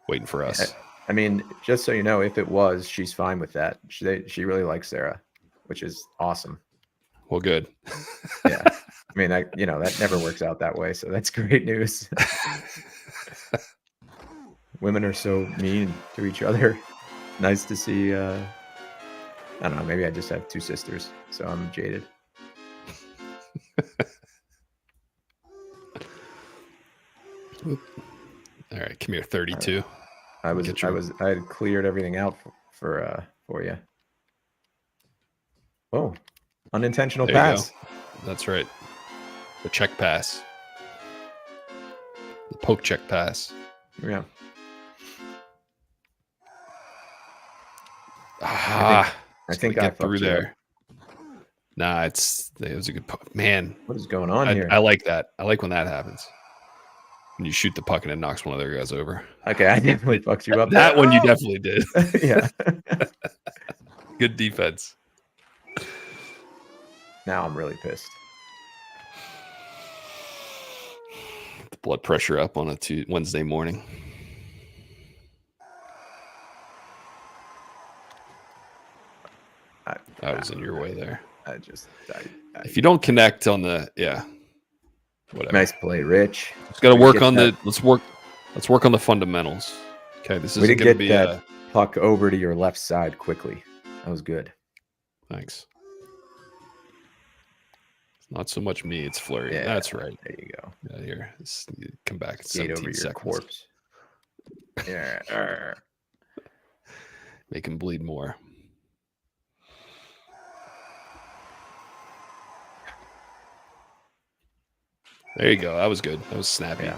waiting for us. I mean, just so you know, if it was, she's fine with that. She really likes Sarah, which is awesome. Well, good. Yeah, I mean, that never works out that way, so that's great news. Women are so mean to each other. Nice to see. I don't know. Maybe I just have two sisters, so I'm jaded. All right, come here, 32. I had cleared everything out for you. Oh, unintentional pass. That's right. The check pass. The poke check pass. Yeah. I think I get through there. Nah, it was a good man. What is going on here? I like that. I like when that happens. When you shoot the puck and it knocks one of their guys over. Okay, I definitely fucked you up. That one you definitely did. Yeah. Good defense. Now I'm really pissed. The blood pressure up on a Wednesday morning. I was in your way there. If you don't connect on the whatever. Nice play, Rich. Just got to work on let's work on the fundamentals. Okay, this isn't going to be that puck over to your left side quickly. That was good. Thanks. It's not so much me, it's Fleury. Yeah, that's right. There you go. Yeah, here. Come back. It's Skate over your corpse. Yeah. Make him bleed more. There you go. That was good. That was snappy. Yeah.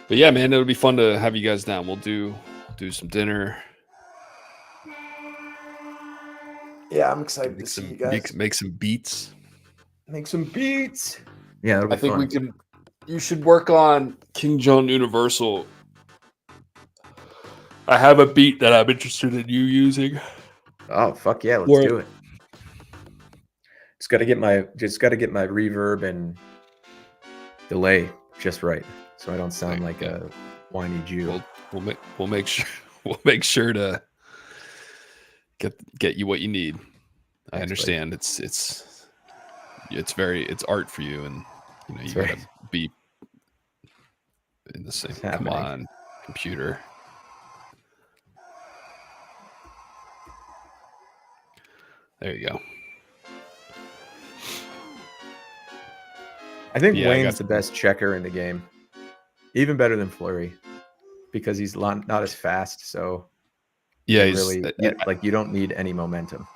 But yeah, man, it'll be fun to have you guys down. We'll do some dinner. Yeah, I'm excited to see you guys. Make some beats. Make some beats. Yeah, that'll be I think fun. we can. You should work on King John Universal. I have a beat that I'm interested in you using. Oh fuck yeah, let's do it. Just got to get my reverb and delay just right, so I don't sound like a whiny Jew. We'll make sure to get you what you need. I understand it's art for you, and you gotta be in the same. Come on, computer. There you go. I think Wayne's the best checker in the game, even better than Fleury, because he's not as fast. So yeah, you don't need any momentum.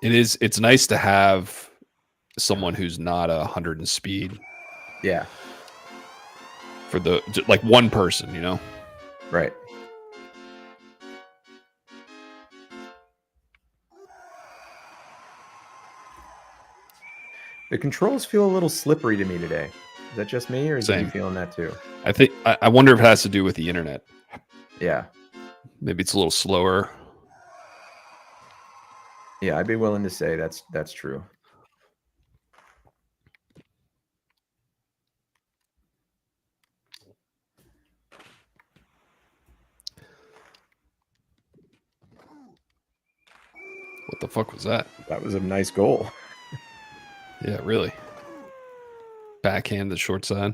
It's nice to have someone who's not 100 in speed. Yeah. For like one person, Right. The controls feel a little slippery to me today. Is that just me, or is you feeling that too? I wonder if it has to do with the internet. Yeah. Maybe it's a little slower. Yeah, I'd be willing to say that's true. What the fuck was that? That was a nice goal. Yeah, really. Backhand the short side.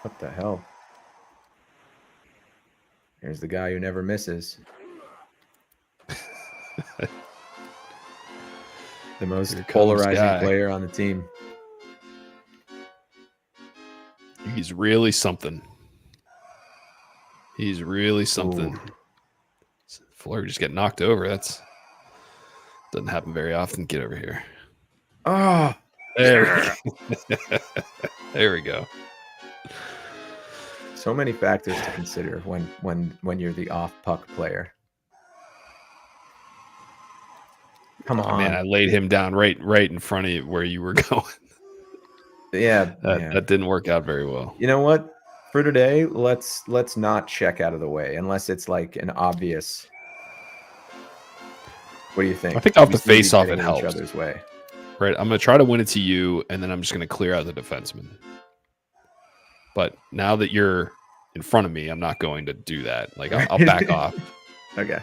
What the hell? Here's the guy who never misses. The most polarizing player on the team. He's really something. He's really something. Ooh. Fleury just get knocked over. That's doesn't happen very often. Get over here. Oh, there we go. So many factors to consider when you're the off puck player. Come on, man! I laid him down right in front of you where you were going. Yeah, that didn't work out very well. You know what? For today, let's not check out of the way unless it's like an obvious. What do you think? I think off the face-off it helps. Each other's way. Right, I'm gonna try to win it to you, and then I'm just gonna clear out the defenseman. But now that you're in front of me, I'm not going to do that. Like I'll back off. Okay.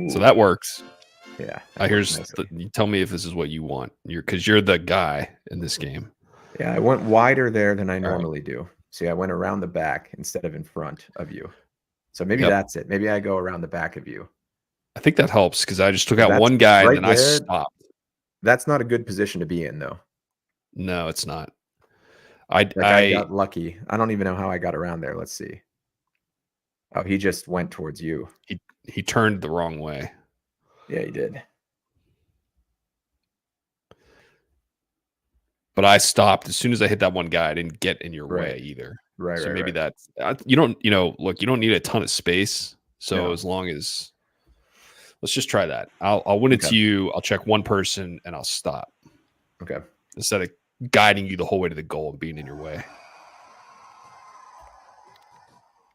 So that works. Yeah. You tell me if this is what you want. Because you're the guy in this game. Yeah, I went wider there than I normally do. See, I went around the back instead of in front of you. So maybe that's it. Maybe I go around the back of you. I think that helps because I just took out one guy and then I stopped. That's not a good position to be in, though. No, it's not. I got lucky. I don't even know how I got around there. Let's see. Oh, he just went towards you. He turned the wrong way. Yeah, he did. but I stopped as soon as I hit that one guy. I didn't get in your way Right. either. Right. So Right. maybe Right. that's you don't look, you don't need a ton of space. So No. as long as let's just try that. I'll win it Okay. to you. I'll check one person and I'll stop Okay. instead of guiding you the whole way to the goal and being in your way.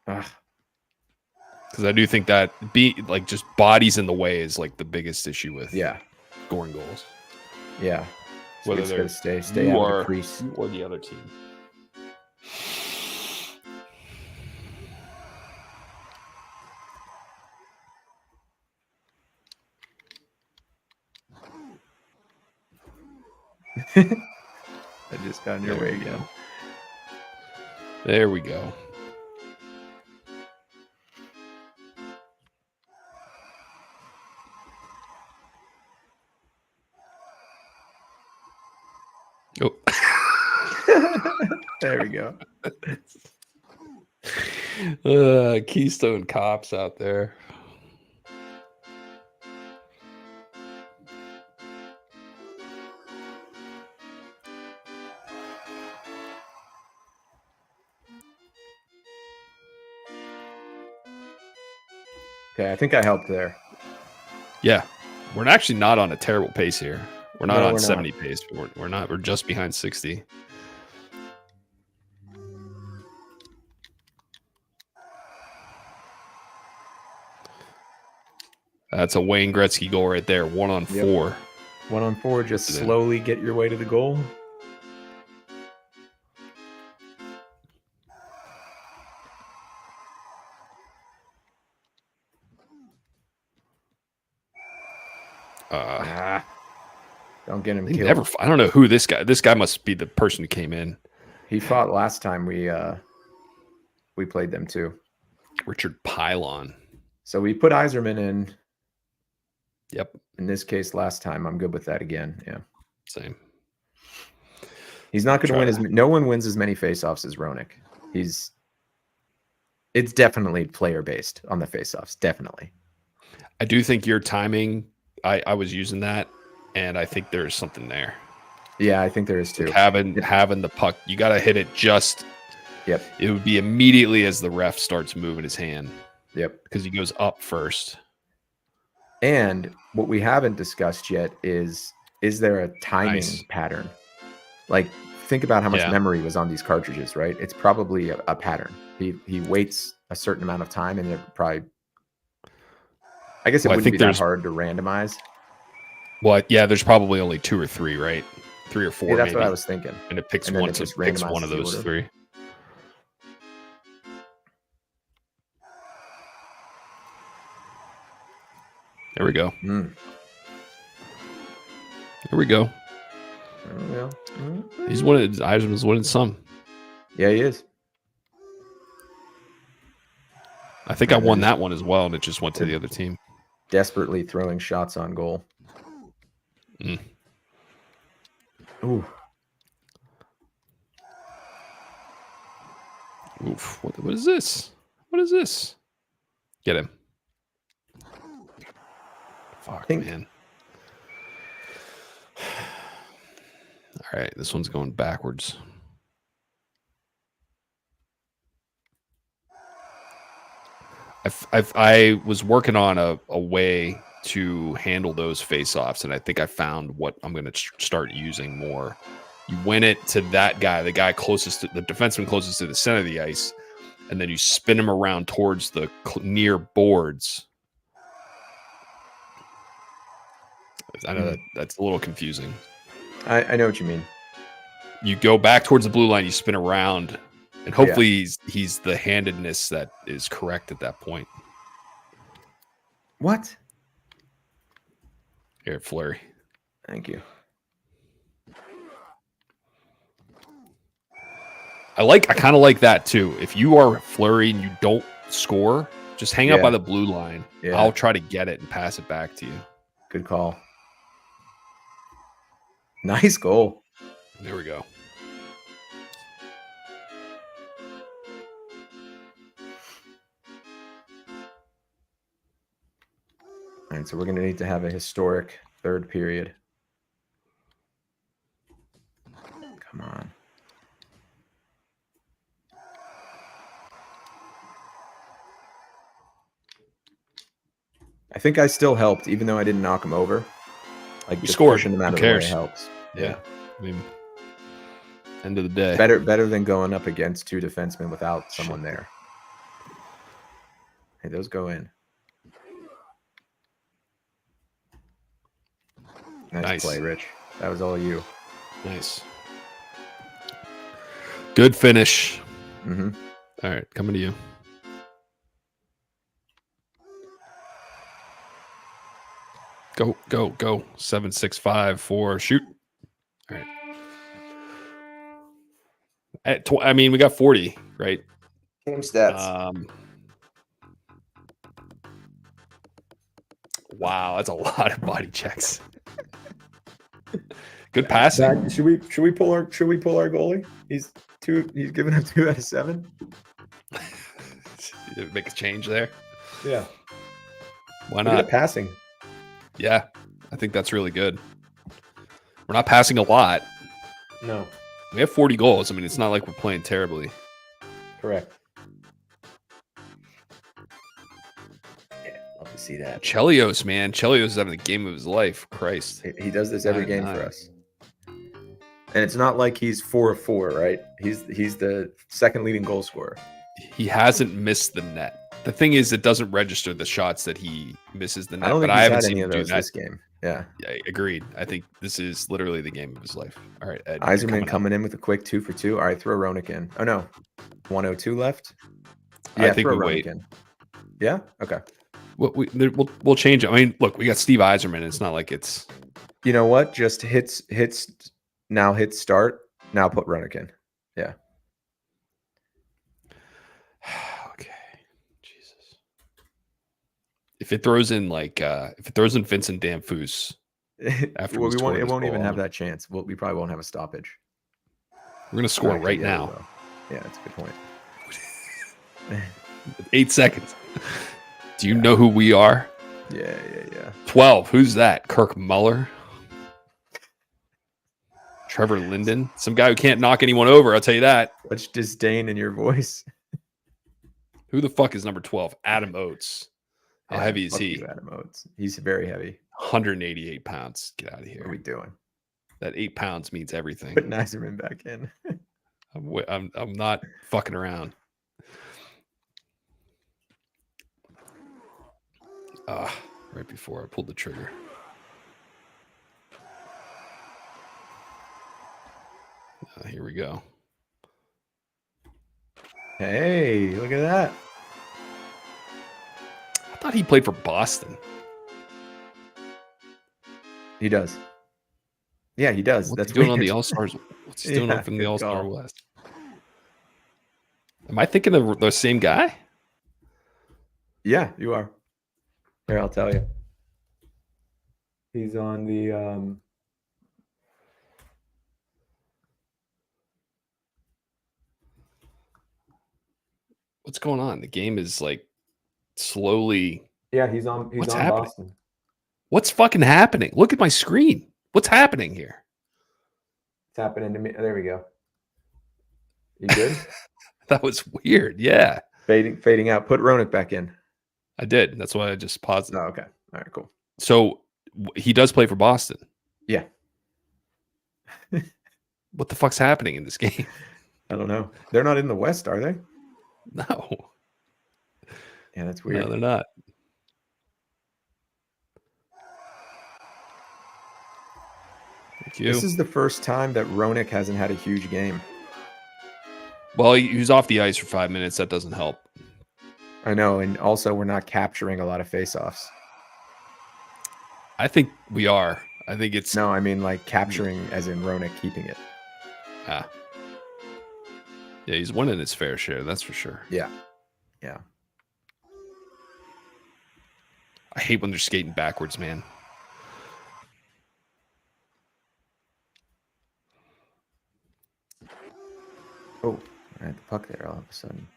Because I do think that just bodies in the way is like the biggest issue with scoring goals. Yeah. So Whether it's they're gotta stay out of the crease. you or the other team. I just got in your way again. There we go. Oh. There we go. Keystone Cops out there. Okay, I think I helped there. Yeah, we're actually not on a terrible pace here. We're not No, on we're 70 not. pace. But we're not. We're just behind 60. That's a Wayne Gretzky goal right there. 1-on-4. 1-on-4. Just slowly get your way to the goal. Don't get him killed. I don't know who this guy. This guy must be the person who came in. He fought last time we played them too. Richard Pylon. So we put Yzerman in. Yep. In this case, last time, I'm good with that again. Yeah. Same. He's not going to win as no one wins as many faceoffs as Roenick. It's definitely player based on the faceoffs. Definitely. I do think your timing. I was using that, and I think there's something there. Yeah, I think there is too. Like having the puck, you got to hit it just. Yep. It would be immediately as the ref starts moving his hand. Yep. Because he goes up first. And what we haven't discussed yet is there a timing pattern? Like, think about how much memory was on these cartridges, right? It's probably a pattern. He waits a certain amount of time, and it probably. I guess it wouldn't be that hard to randomize. Well, yeah, there's probably only 2 or 3, right? 3 or 4. Yeah, that's maybe. what I was thinking. And it picks one. It picks one of those 3. There we go. There we go. He's winning. Yzerman's winning some. Yeah, he is. I think I won that one as well, and it just went to the other team. Desperately throwing shots on goal. Ooh. Oof. What is this? What is this? Get him. Fuck, man. All right, this one's going backwards. I was working on a way to handle those face-offs, and I think I found what I'm going to start using more. You win it to that guy, the guy closest to the defenseman closest to the center of the ice, and then you spin him around towards the near boards. I know that's a little confusing. I know what you mean. You go back towards the blue line, you spin around, and hopefully he's the handedness that is correct at that point. What? Here, Fleury. Thank you. I kind of like that too. If you are Fleury and you don't score, just hang out by the blue line. Yeah. I'll try to get it and pass it back to you. Good call. Nice goal. There we go. All right, so we're going to need to have a historic third period. I think I still helped, even though I didn't knock him over. Like, You just scored. pushing him out Who of the way cares? helps. Yeah. I mean, end of the day. Better than going up against 2 defensemen without someone Shit. there. Hey, those go in. Nice play, Rich. That was all you. Nice. Good finish. Mm-hmm. All right, coming to you. Go, go, go. 7, 6, 5, 4. Shoot. All right. I mean, we got 40, right? Game stats. Wow, that's a lot of body checks. Good passing. Should we pull our goalie? He's giving up 2 out of 7. Make a change there. Yeah. Why Look at not? the passing. Yeah, I think that's really good. We're not passing a lot. No. We have 40 goals. I mean, it's not like we're playing terribly. Correct. Yeah, love to see that. Chelios, man. Chelios is having the game of his life. Christ. He does this every game for us. And it's not like he's 4 of 4, right? He's the second leading goal scorer. He hasn't missed the net. The thing is, it doesn't register the shots that he misses the net. I don't think I haven't had seen any him of do those that this game. Yeah. Yeah, agreed. I think this is literally the game of his life. All right, Ed, Eiserman coming in with a quick 2 for 2. All right, throw Roenick in. Oh no, 102 left. Yeah, I think throw we Roenick wait. in. Yeah. Okay. We'll change it. I mean, look, we got Steve Eiserman. It's not like it's. You know what? Just hits now. Hit start now. Put Roenick in. Yeah. Okay. Jesus. If it throws in Vincent Damphus after Well, it won't even have that chance. We probably won't have a stoppage. We're gonna score right now. Yeah, that's a good point. 8 seconds. Do you know who we are? Yeah. 12. Who's that? Kirk Muller? Trevor Linden? Some guy who can't knock anyone over, I'll tell you that. Much disdain in your voice. Who the fuck is number 12? Adam Oates. How heavy is he? Adam Oates. He's very heavy. 188 pounds. Get out of here. What are we doing? That 8 pounds means everything. Put Eiserman back in. I'm not fucking around. Right before I pulled the trigger. Here we go. Hey, look at that. I thought he played for Boston. He does. Yeah, he does. What's That's he doing weird. on the All-Stars? What's he doing from the All-Star call. West? Am I thinking of the same guy? Yeah, you are. Here, I'll tell you. He's on the What's going on? The game is like slowly. Yeah, he's on Boston. What's fucking happening? Look at my screen. What's happening here? It's happening to me. There we go. You good? That was weird. Yeah. Fading out. Put Roenick back in. I did. That's why I just paused it. Oh, okay. All right, cool. So he does play for Boston. Yeah. What the fuck's happening in this game? I don't know. They're not in the West, are they? No. Yeah, that's weird. No, they're not. Thank you. This is the first time that Roenick hasn't had a huge game. Well, he was off the ice for 5 minutes. That doesn't help. I know, and also we're not capturing a lot of faceoffs. I think we are. I think it's... No, I mean like capturing as in Roenick keeping it. Yeah, he's winning his fair share. That's for sure. Yeah. I hate when they're skating backwards, man. Oh, I had the puck there all of a sudden.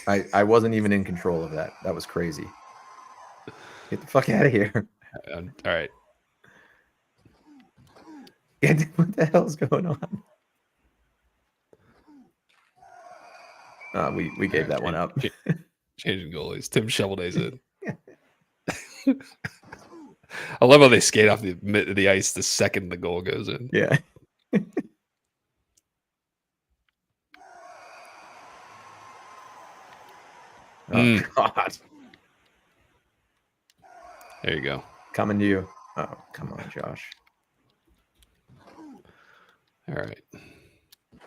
I wasn't even in control of that. That was crazy. Get the fuck out of here. All right. What the hell's going on? We gave that one up. Changing goalies. Tim Shovelday's in. I love how they skate off the ice the second the goal goes in. Yeah. Oh, God. There you go. Coming to you. Oh, come on, Josh. All right.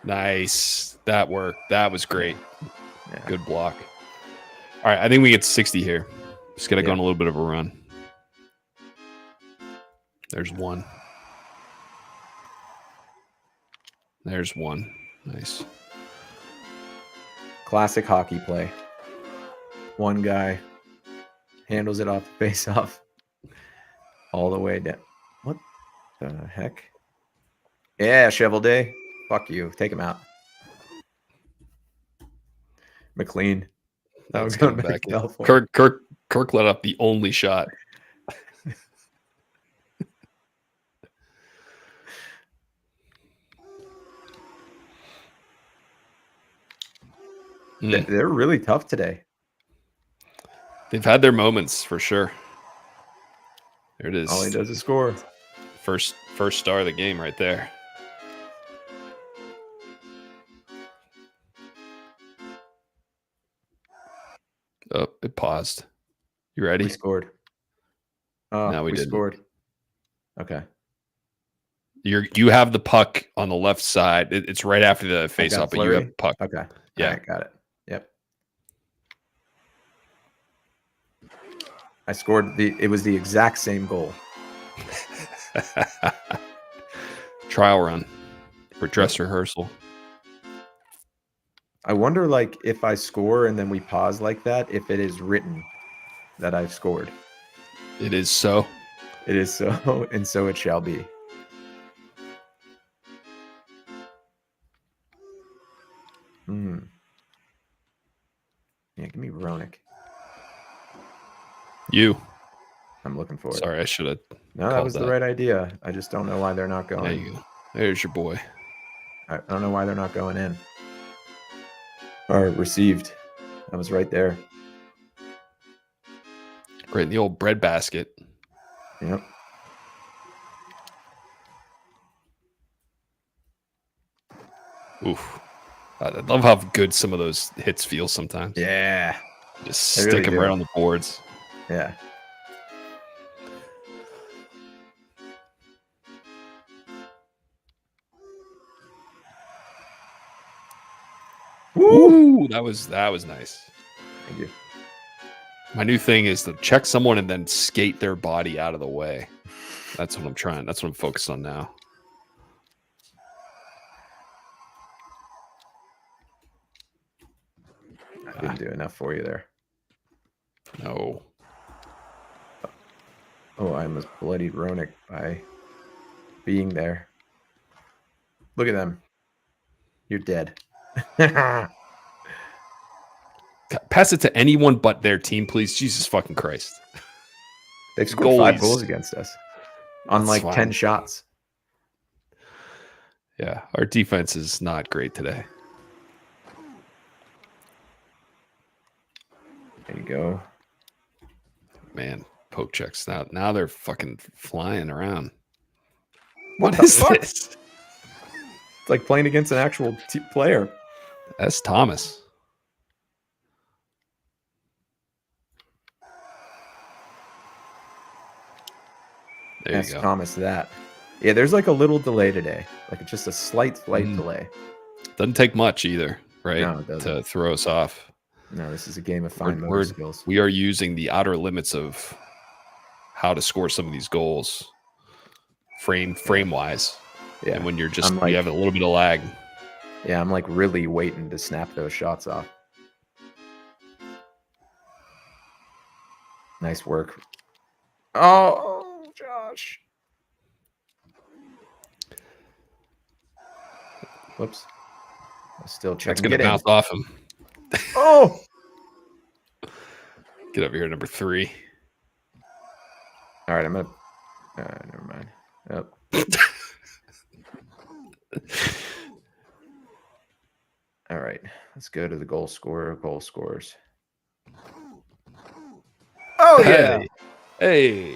Nice. That worked. That was great. Yeah. Good block. All right. I think we get 60 here. Just got to go on a little bit of a run. There's one. There's one. Nice. Classic hockey play. One guy handles it off the face-off all the way down. What the heck? Yeah, Shovelday. Fuck you. Take him out. McLean. That was going back in. Kirk let up the only shot. They're really tough today. They've had their moments for sure. There it is. All he does is score. First star of the game right there. Oh, it paused. You ready? We scored. No, we scored. Okay. You have the puck on the left side. It's right after the face-off, but you have the puck. Okay. Yeah, right, got it. Yep. I scored it was the exact same goal. Trial run for dress rehearsal. I wonder, like, if I score and then we pause like that, if it is written that I've scored. It is so. It is so, and so it shall be. Yeah, give me Ronick. You. I'm looking for it. Sorry, I should have. No, that was the right idea. I just don't know why they're not going. There you go. There's your boy. I don't know why they're not going in. Or received. I was right there. Right in the old bread basket. Yep. Oof. I love how good some of those hits feel sometimes. Yeah. Just stick them right on the boards. Yeah. Woo! That was nice. Thank you. My new thing is to check someone and then skate their body out of the way. That's what I'm trying. That's what I'm focused on now. I didn't do enough for you there. No. Oh, I almost bloodied Ronick by being there. Look at them. You're dead. Pass it to anyone but their team, please. Jesus fucking Christ. They've scored 5 goals against us on like 10 shots. Yeah, our defense is not great today. There you go. Man, poke checks. Now they're fucking flying around. What is fuck? This? It's like playing against an actual player. That's Thomas. There you go. Thomas that. Yeah, there's like a little delay today. Like just a slight delay. Doesn't take much either, right? No, it doesn't. To throw us off. No, this is a game of fine motor skills. We are using the outer limits of how to score some of these goals frame wise. Yeah. And when you're just you have a little bit of lag. Yeah, I'm like really waiting to snap those shots off. Nice work. Oh, Josh. Whoops. I'm still checking. That's gonna bounce off him. Oh. Get over here, number 3. All right, I'm gonna. Never mind. Yep. All right, let's go to the goal scorers. Oh yeah. Hey.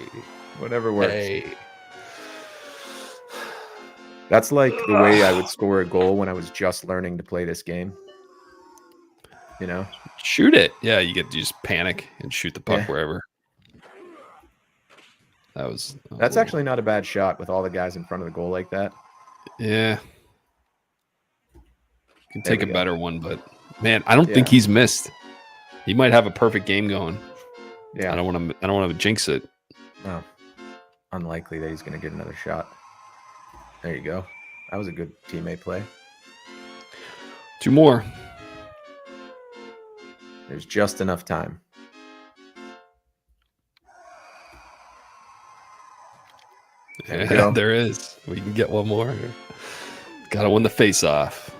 Whatever works. Hey. That's like the way I would score a goal when I was just learning to play this game. You know? Shoot it. Yeah, you just panic and shoot the puck Yeah. wherever. That's actually not a bad shot with all the guys in front of the goal like that. Yeah. Can take a better one, but man, I don't think he's missed. He might have a perfect game going. Yeah. I don't want to jinx it. No. Unlikely that he's going to get another shot. There you go. That was a good teammate play. 2 more. There's just enough time. There, we go. There is. We can get one more. Got to win the face-off.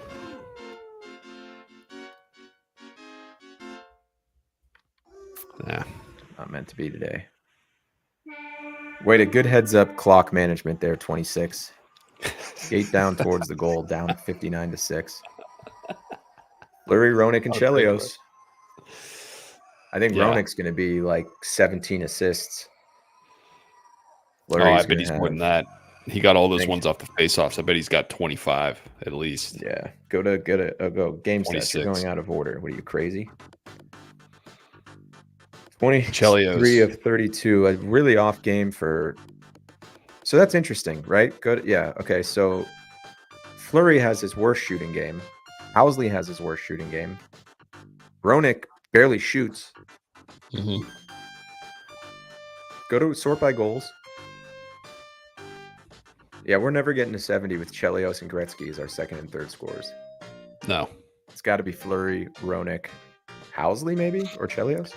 Yeah. Not meant to be today. Wait, a good heads-up clock management there, 26. Skate down towards the goal, down 59-6. Fleury, Roenick, and Chelios. I think Roenick's going to be like 17 assists. Fleury's I bet he's more than that. He got all those ones off the face-offs. I bet he's got 25 at least. Yeah. Go game stats. You're going out of order. What are you, crazy? 23 of 32. A really off game for... So that's interesting, right? Good. Yeah. Okay. So Fleury has his worst shooting game. Housley has his worst shooting game. Roenick barely shoots. Mm-hmm. Go to sort by goals. Yeah, we're never getting to 70 with Chelios and Gretzky as our second and third scorers. No. It's got to be Fleury, Roenick, Housley maybe, or Chelios?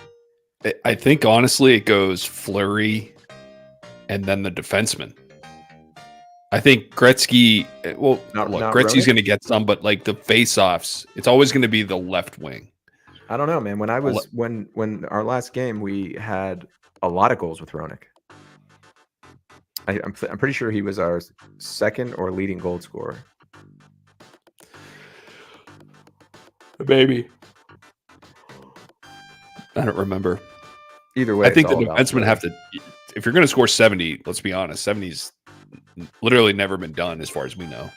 I think, honestly, it goes Fleury and then the defenseman. I think Gretzky, Gretzky's going to get some, but like the face-offs, it's always going to be the left wing. I don't know, man. When our last game, we had a lot of goals with Roenick. I'm pretty sure he was our second or leading goal scorer. Maybe. I don't remember. Either way, I think the defensemen have to, if you're going to score 70, let's be honest, 70's literally never been done as far as we know.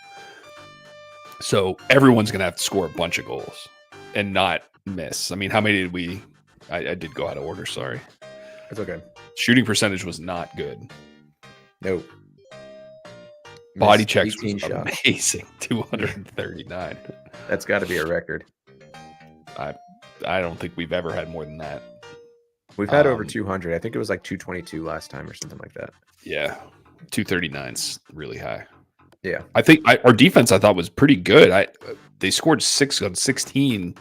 So everyone's going to have to score a bunch of goals and not miss. I mean, how many did we? I did go out of order. Sorry. It's okay. Shooting percentage was not good. No. Body checks was amazing. 239. That's got to be a record. I don't think we've ever had more than that. We've had over 200. I think it was like 222 last time or something like that. Yeah. 239's really high. Yeah. I think our defense, I thought, was pretty good. They scored 6 on 16.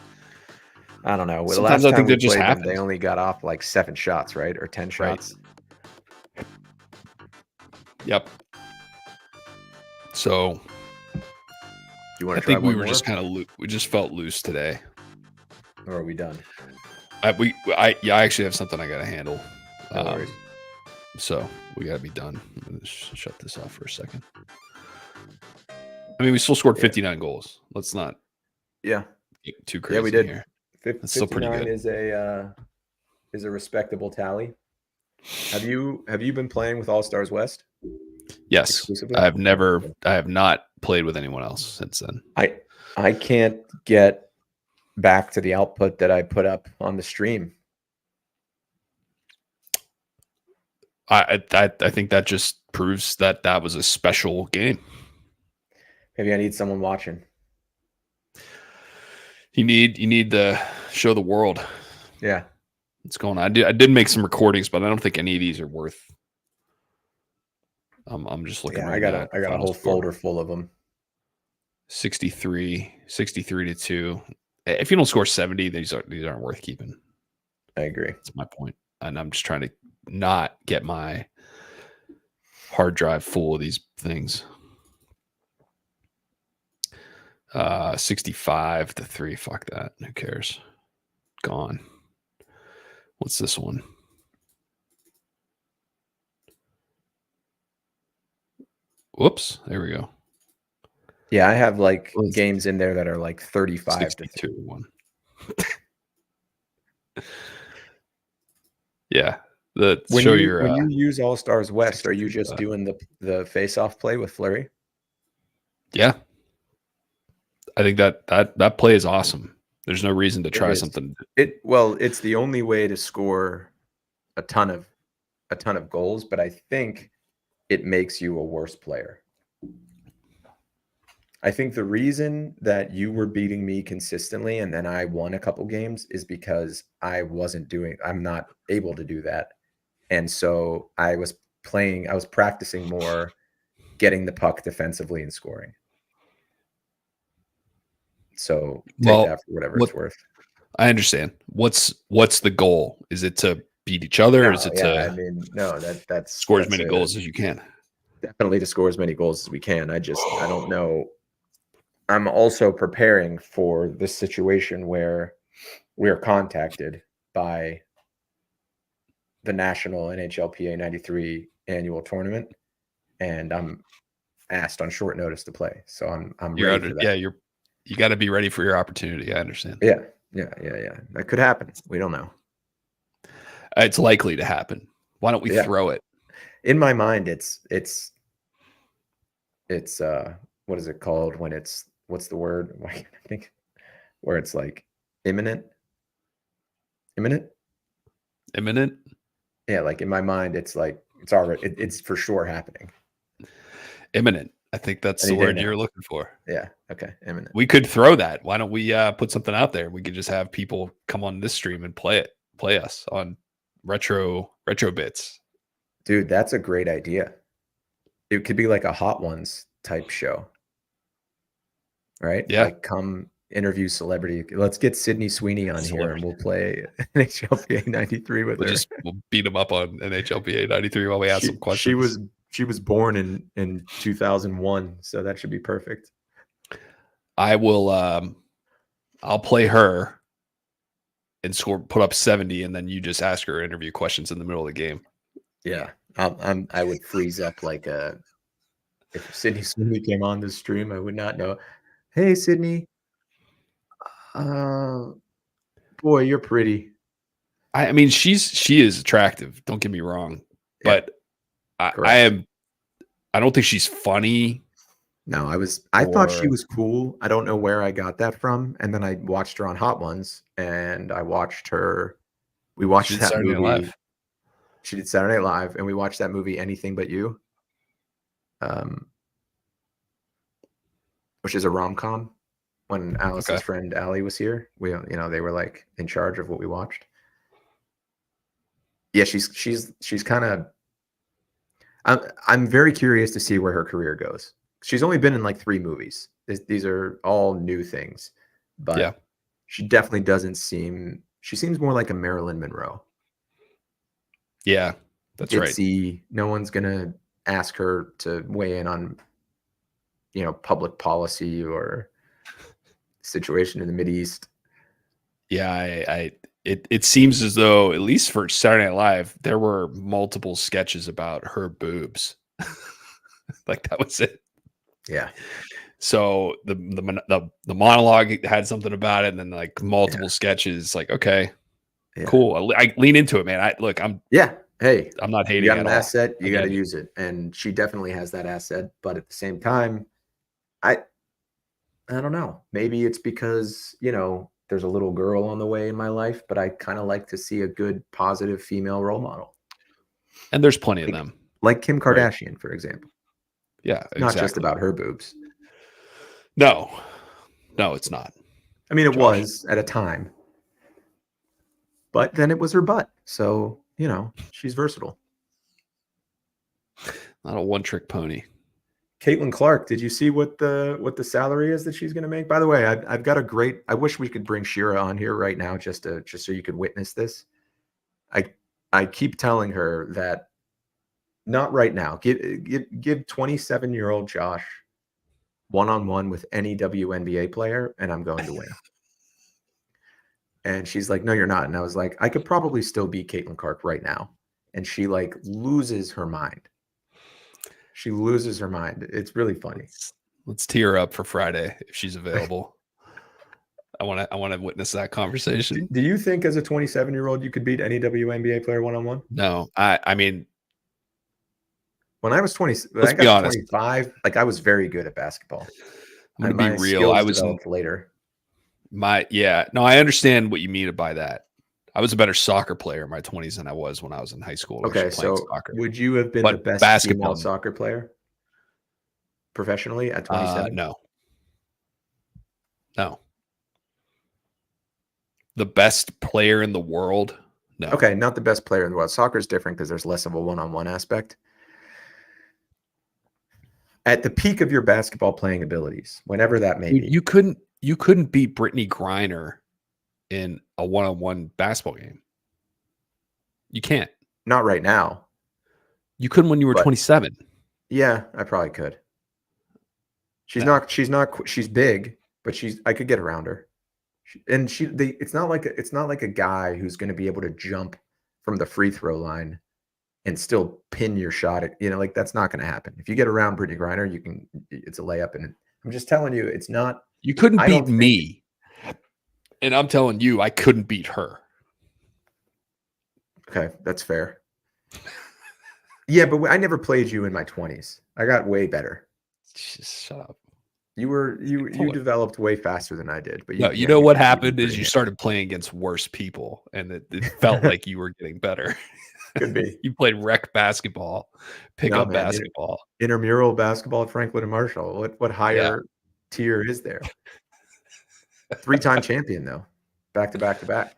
I don't know. Well, sometimes I think that just happened. They only got off like 7 shots, right? Or 10 shots. Right. Yep. So I think we were just kind of we just felt loose today. Or are we done? I actually have something I got to handle. No worries. So we got to be done. I'm going to shut this off for a second. I mean, we still scored 59 goals. Let's not. Yeah. Get too crazy. Yeah, we did. Here. That's still pretty good. Is a respectable tally. Have you been playing with All Stars West? Yes. I have not played with anyone else since then. I can't get back to the output that I put up on the stream. I think that just proves that was a special game. Maybe I need someone watching. You need to show the world. Yeah. What's going on? I did make some recordings, but I don't think any of these are worth. I'm just looking. Yeah, right I got a whole folder full of them. 63 to 2. If you don't score 70, these aren't worth keeping. I agree. That's my point. And I'm just trying to not get my hard drive full of these things. 65 to 3. Fuck that. Who cares? Gone. What's this one? Whoops. There we go. Yeah, I have like games in there that are like 35 to 1. Yeah. When show you your when you use All Stars West, are you 63 just shot. doing the face-off play with Fleury? Yeah. I think that play is awesome. There's no reason to It try is. something. Well, it's the only way to score a ton of goals, but I think it makes you a worse player. I think the reason that you were beating me consistently and then I won a couple games is because I'm not able to do that. And so I was practicing more getting the puck defensively and scoring. So take Well, that for whatever what it's worth. I understand. What's the goal? Is it to beat each other? Or is No, it yeah, I to mean, no, score as many goals as you can? definitely to score as many goals as we can. I don't know. I'm also preparing for this situation where we are contacted by the national NHLPA 93 annual tournament, and I'm asked on short notice to play. So I'm You're ready under, for that. yeah, you got to be ready for your opportunity. I understand. Yeah, yeah, yeah, yeah. That could happen. We don't know. It's likely to happen. Why don't we Yeah. throw it? In my mind, it's what is it called when it's what's the word? Why can't I think where it's like imminent? Imminent? Imminent? Yeah, like in my mind, it's like it's already it's for sure happening. Imminent. I think that's the Any day word now. you're looking for. Yeah. Okay. Imminent. We could throw that. Why don't we put something out there? We could just have people come on this stream and play us on retro bits. Dude, that's a great idea. It could be like a Hot Ones type show, right? Yeah. Like come interview celebrity. Let's get Sydney Sweeney on here and we'll play NHLPA 93 with her. We'll beat them up on NHLPA 93 while we ask some She questions. was born in 2001, so that should be perfect. I will I'll play her and put up 70, and then you just ask her interview questions in the middle of the game. Yeah. I would freeze up like if Sydney Sweeney came on this stream, I would not know. Hey Sydney. Boy, you're pretty. I mean, she is attractive. Don't get me wrong, Yeah, but correct. I don't think she's funny. No, I thought she was cool. I don't know where I got that from. And then I watched her on Hot Ones and we She watched did that Saturday Night movie. Live. She did Saturday Night Live and we watched that movie Anything But You. Which is a rom-com. When Alice's Okay. friend Allie was here, they were like in charge of what we watched. Yeah, she's kind of I'm very curious to see where her career goes. She's only been in like 3 movies. These are all new things, Yeah. but she definitely doesn't seem. She seems more like a Marilyn Monroe. Yeah, that's right. No one's gonna ask her to weigh in on, public policy or situation in the Mideast. Yeah, it seems as though, at least for Saturday Night Live, there were multiple sketches about her boobs. Like that was it. Yeah. So the monologue had something about it, and then like multiple sketches. Like, okay, cool. I lean into it, man. Hey, I'm not you hating got at an all. asset, I you got get to it. use it, and she definitely has that asset. But at the same time, I don't know. Maybe it's because there's a little girl on the way in my life, but I kind of like to see a good, positive female role model. And there's plenty of them, like Kim right? Kardashian, for example. Yeah, It's not just about her boobs. No, it's not. I mean, it Josh. was at a time, but then it was her butt. So she's versatile. Not a one-trick pony. Caitlin Clark, did you see what the salary is that she's going to make? By the way, I've got a great. I wish we could bring Shira on here right now, just so you could witness this. I keep telling her that not right now. Give 27-year-old Josh one-on-one with any WNBA player, and I'm going to win. And she's like, "No, you're not." And I was like, "I could probably still beat Caitlin Clark right now." And she like loses her mind. She loses her mind. It's really funny. Let's tee her up for Friday if she's available. I want to witness that conversation. Do you think as a 27-year-old you could beat any WNBA player one-on-one? No, I mean, When I was 20, when I let's be got to honest. 25, like I was very good at basketball. I'm going to be My real. I skills was developed later. no, I understand what you mean by that. I was a better soccer player in my 20s than I was when I was in high school Okay, actually playing so soccer. would you have been the But best female basketball, soccer player professionally at 27? no. No. The best player in the world? No. Okay, not the best player in the world. Soccer is different because there's less of a one-on-one aspect. At the peak of your basketball playing abilities, whenever that may be. You couldn't beat Brittany Griner in a one-on-one basketball game. You can't. Not right now. You couldn't when you were 27. Yeah, I probably could. She's big, but I could get around her. It's not like a guy who's going to be able to jump from the free throw line and still pin your shot at, like that's not going to happen. If you get around Brittany Griner, it's a layup. And I'm just telling you, it's not. You couldn't beat me. And I'm telling you, I couldn't beat her. Okay, that's fair. Yeah, but I never played you in my 20s. I got way better. Just shut up. You developed way faster than I did. But you know what happened is you started playing against worse people, and it felt like you were getting better. Could be. You played rec basketball, pickup basketball, intramural basketball at Franklin and Marshall. What higher tier is there? 3-time champion though, back to back to back.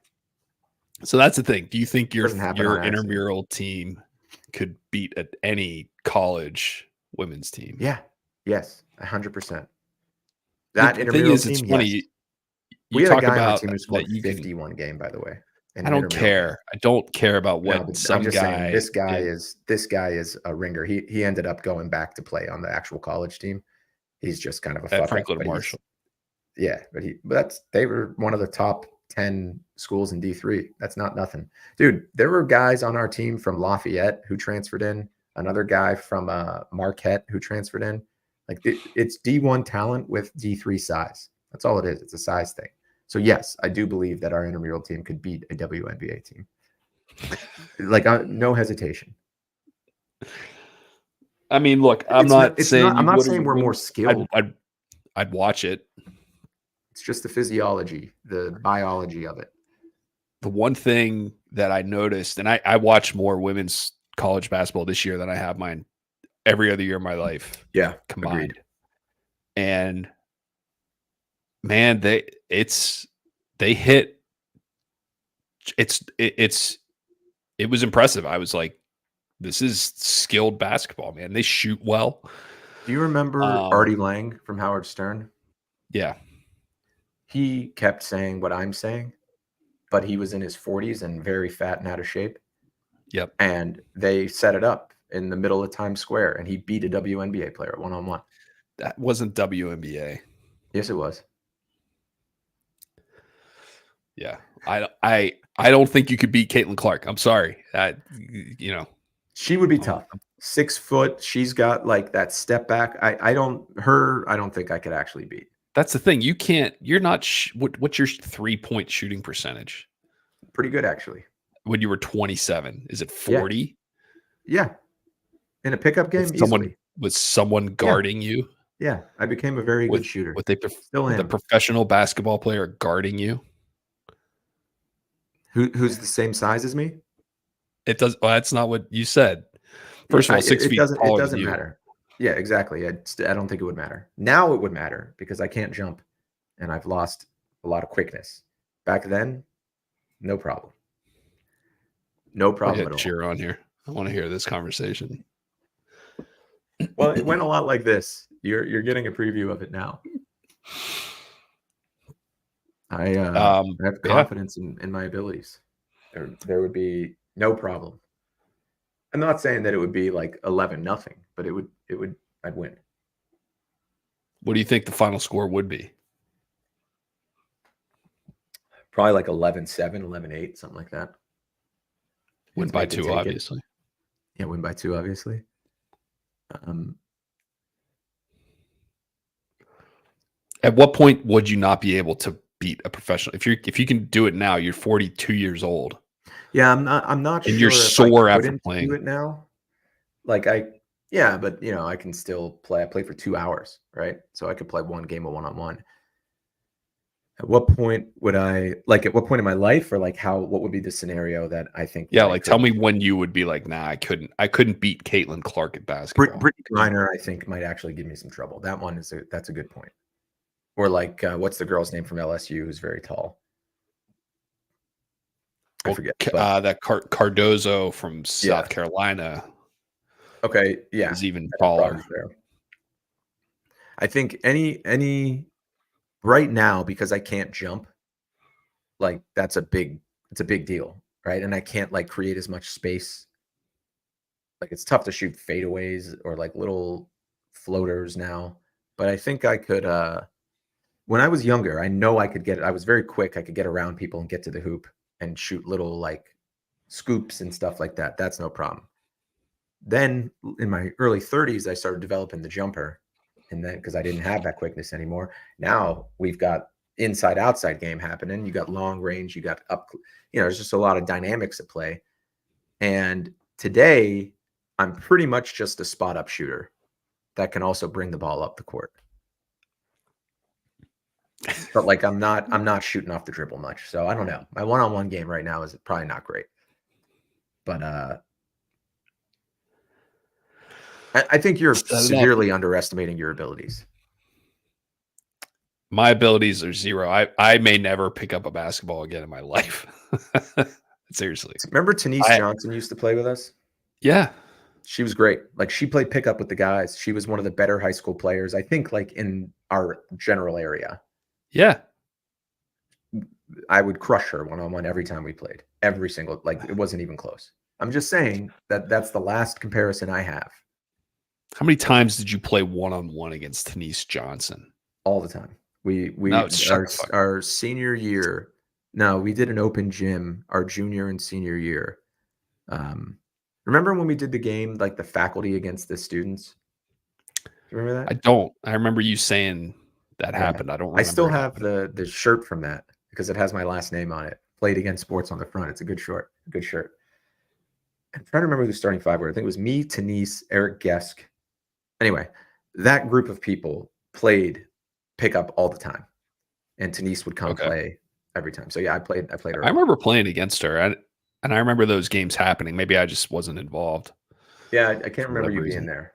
So that's the thing. Do you think your intramural team could beat any college women's team? Yeah. Yes. 100%. That intramural team. It's funny. Yes. We had a guy on our team who scored 51 game, by the way. I don't care. I don't care about what some guy. Saying, this guy is a ringer. He ended up going back to play on the actual college team. He's just kind of a fuck Franklin and Marshall. Yeah, but they were one of the top 10 schools in D3. That's not nothing. Dude, there were guys on our team from Lafayette who transferred in, another guy from Marquette who transferred in. Like it's D1 talent with D3 size. That's all it is. It's a size thing. So yes, I do believe that our intramural team could beat a WNBA team. Like no hesitation. I mean, look, I'm not saying we're more skilled. I'd watch it. It's just the physiology, the biology of it. The one thing that I noticed, and I watched more women's college basketball this year than I have mine every other year of my life. Yeah, combined. Agreed. And man, it was impressive. I was like, this is skilled basketball, man. They shoot well. Do you remember Artie Lang from Howard Stern? Yeah. He kept saying what I'm saying, but he was in his 40s and very fat and out of shape. Yep. And they set it up in the middle of Times Square, and he beat a WNBA player one-on-one. That wasn't WNBA. Yes, it was. Yeah. I don't think you could beat Caitlin Clark. I'm sorry. She would be tough. 6 foot. She's got like that step back. I don't think I could actually beat. That's the thing. What's your 3-point shooting percentage? Pretty good, actually. When you were 27, is it 40? Yeah. In a pickup game, with someone guarding you? Yeah. I became a very good shooter. With a professional basketball player guarding you? Who's the same size as me? It does. Well, that's not what you said. First of all, 6 feet. It doesn't matter. Yeah, exactly. I don't think it would matter. Now it would matter because I can't jump and I've lost a lot of quickness. Back then, no problem. No problem at all. Cheer on here. I want to hear this conversation. Well, it went a lot like this. You're getting a preview of it now. I have confidence in my abilities. There would be no problem. I'm not saying that it would be like 11-0, but I'd win. What do you think the final score would be? Probably like 11-7, 11-8, something like that. Win by 2, obviously. Yeah, win by 2, obviously. At what point would you not be able to beat a professional. If you can do it now, you're 42 years old Yeah, I'm not and you're sure if I sore after couldn't do playing. it now. Like yeah, but I can still play. I play for 2 hours, right? So I could play one game of one-on-one. At what point would at what point in my life, or like what would be the scenario that I think Yeah, that I like tell couldn't me do it? when you would be like, nah, I couldn't beat Caitlin Clark at basketball. Brittany Griner, I think, might actually give me some trouble. That's a good point. Or like, what's the girl's name from LSU who's very tall? I Well, forget, but that Cardozo from yeah. South Carolina Okay, yeah. is even I have taller. problems there. I think any right now, because I can't jump, like it's a big deal, right? And I can't like create as much space. Like it's tough to shoot fadeaways or like little floaters now. But I think I could when I was younger, I know I could get it. I was very quick. I could get around people and get to the hoop and shoot little like scoops and stuff like that. That's no problem. Then in my early 30s, I started developing the jumper. And then because I didn't have that quickness anymore, now we've got inside outside game happening. You got long range, you got up, there's just a lot of dynamics at play. And today, I'm pretty much just a spot up shooter that can also bring the ball up the court. But like I'm not shooting off the dribble much. So I don't know. My one-on-one game right now is probably not great. But I think you're So that severely underestimating your abilities. my abilities are zero. I may never pick up a basketball again in my life. Seriously. Remember Tenise I Johnson used to play with us? Yeah. She was great. Like she played pickup with the guys. She was one of the better high school players, I think, like in our general area. Yeah. I would crush her one-on-one every time we played. Every single, like it wasn't even close. I'm just saying that that's the last comparison I have. How many times did you play one-on-one against Tenise Johnson? All the time. No, shut the fuck up. Our senior year. No, we did an open gym our junior and senior year. Remember when we did the game like the faculty against the students? Do you remember I that? don't. I remember you saying that Yeah. happened. I don't I remember still it have happening. the shirt from that because it has my last name on it. Played Against Sports on the front. It's a good shirt. I'm trying to remember who the starting five were. I think it was me, Tenise, Eric Gesk. Anyway, that group of people played pickup all the time, and Tenise would come Okay. play every time. So yeah, I played her. I remember playing against her, and I remember those games happening. Maybe I just wasn't involved Yeah, I can't for remember whatever you being reason. there,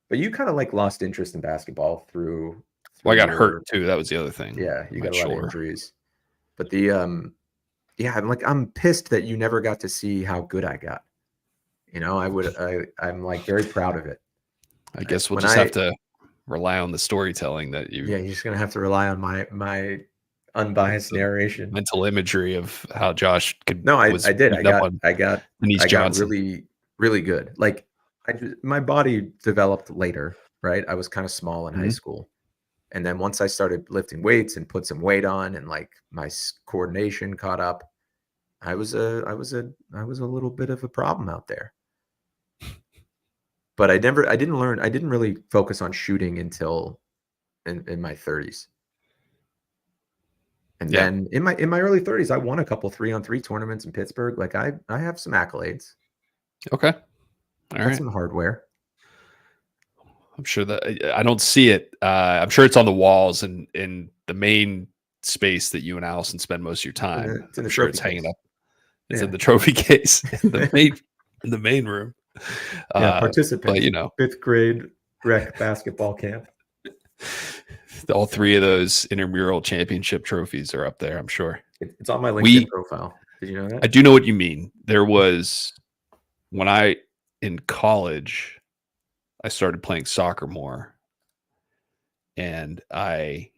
but you kind of like lost interest in basketball through Well, I got your hurt too. That was the other thing. you My got a lot of shoulder. injuries. But yeah, I'm pissed that you never got to see how good I got. I'm like very proud of it. I guess we'll When just have to rely on the storytelling that you Yeah, you're just gonna have to rely on my unbiased the narration. mental imagery of how Josh No, I was did. beating up on Denise I got Johnson. really, really good. Like my body developed later, right? I was kind of small in high Mhm. school. And then once I started lifting weights and put some weight on and like my coordination caught up, I was a little bit of a problem out there. But I didn't really focus on shooting until in my 30s. And Yeah. then in my early 30s, I won a couple 3-on-3 tournaments in Pittsburgh. Like I have some accolades. Okay. All Got right. some hardware. I'm sure that I don't see it. I'm sure it's on the walls and in the main space that you and Allison spend most of your time. It's in I'm the sure trophy it's hanging case. up. It's Yeah. in the trophy case in the main room. Yeah, But participants, 5th grade rec basketball camp. all three of those intramural championship trophies are up there, I'm sure. It's on my LinkedIn profile. Did you know that? I do know what you mean. There was when in college, I started playing soccer more, and I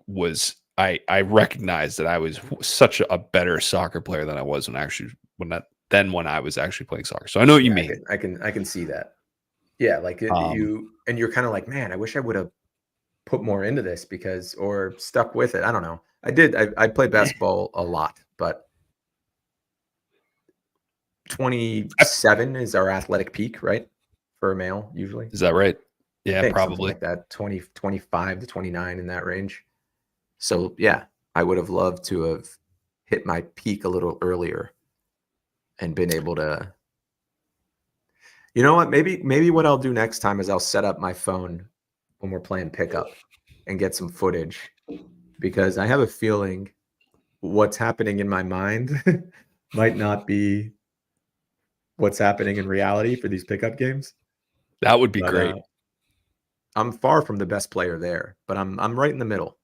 recognized that I was such a better soccer player than I was when I was actually playing soccer. So I know what you Yeah, mean. I can see that. Yeah, like Um, you're kind of like, man, I wish I would have put more into this or stuck with it. I don't know. I played basketball a lot, but 27 is our athletic peak, right? For a male, usually. is that right? I Yeah, think something probably. like that, 25 to 29 in that range. So yeah, I would have loved to have hit my peak a little earlier and been able to. You know what? Maybe what I'll do next time is I'll set up my phone when we're playing pickup and get some footage because I have a feeling what's happening in my mind might not be what's happening in reality for these pickup games. That would be But great. I'm far from the best player there, but I'm right in the middle.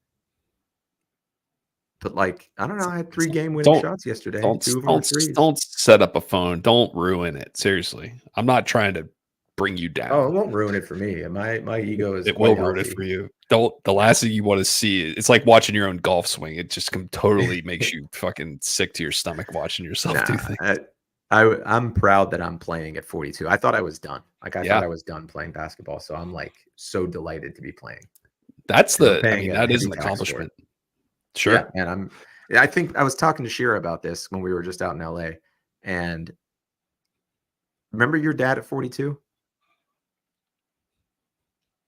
But like, I don't know, I had 3 game-winning Don't shots yesterday. don't 2 of them were don't threes. don't set up a phone. Don't ruin it. Seriously, I'm not trying to bring you Oh, it down. won't ruin it for me. My ego is It will quite ruin it healthy. for you. Don't. The last thing you want to see, it's like watching your own golf swing. It just totally makes you fucking sick to your stomach watching yourself do Nah, things. I'm proud that I'm playing at 42. I thought I was done. Like, I thought Yeah, I was done playing basketball, so I'm, like, so delighted to be playing that's because I'm the. I paying mean, a that is heavy an tax for it. accomplishment. Yeah, Sure. and I think I was talking to Shira about this when we were just out in LA, and remember your dad at 42?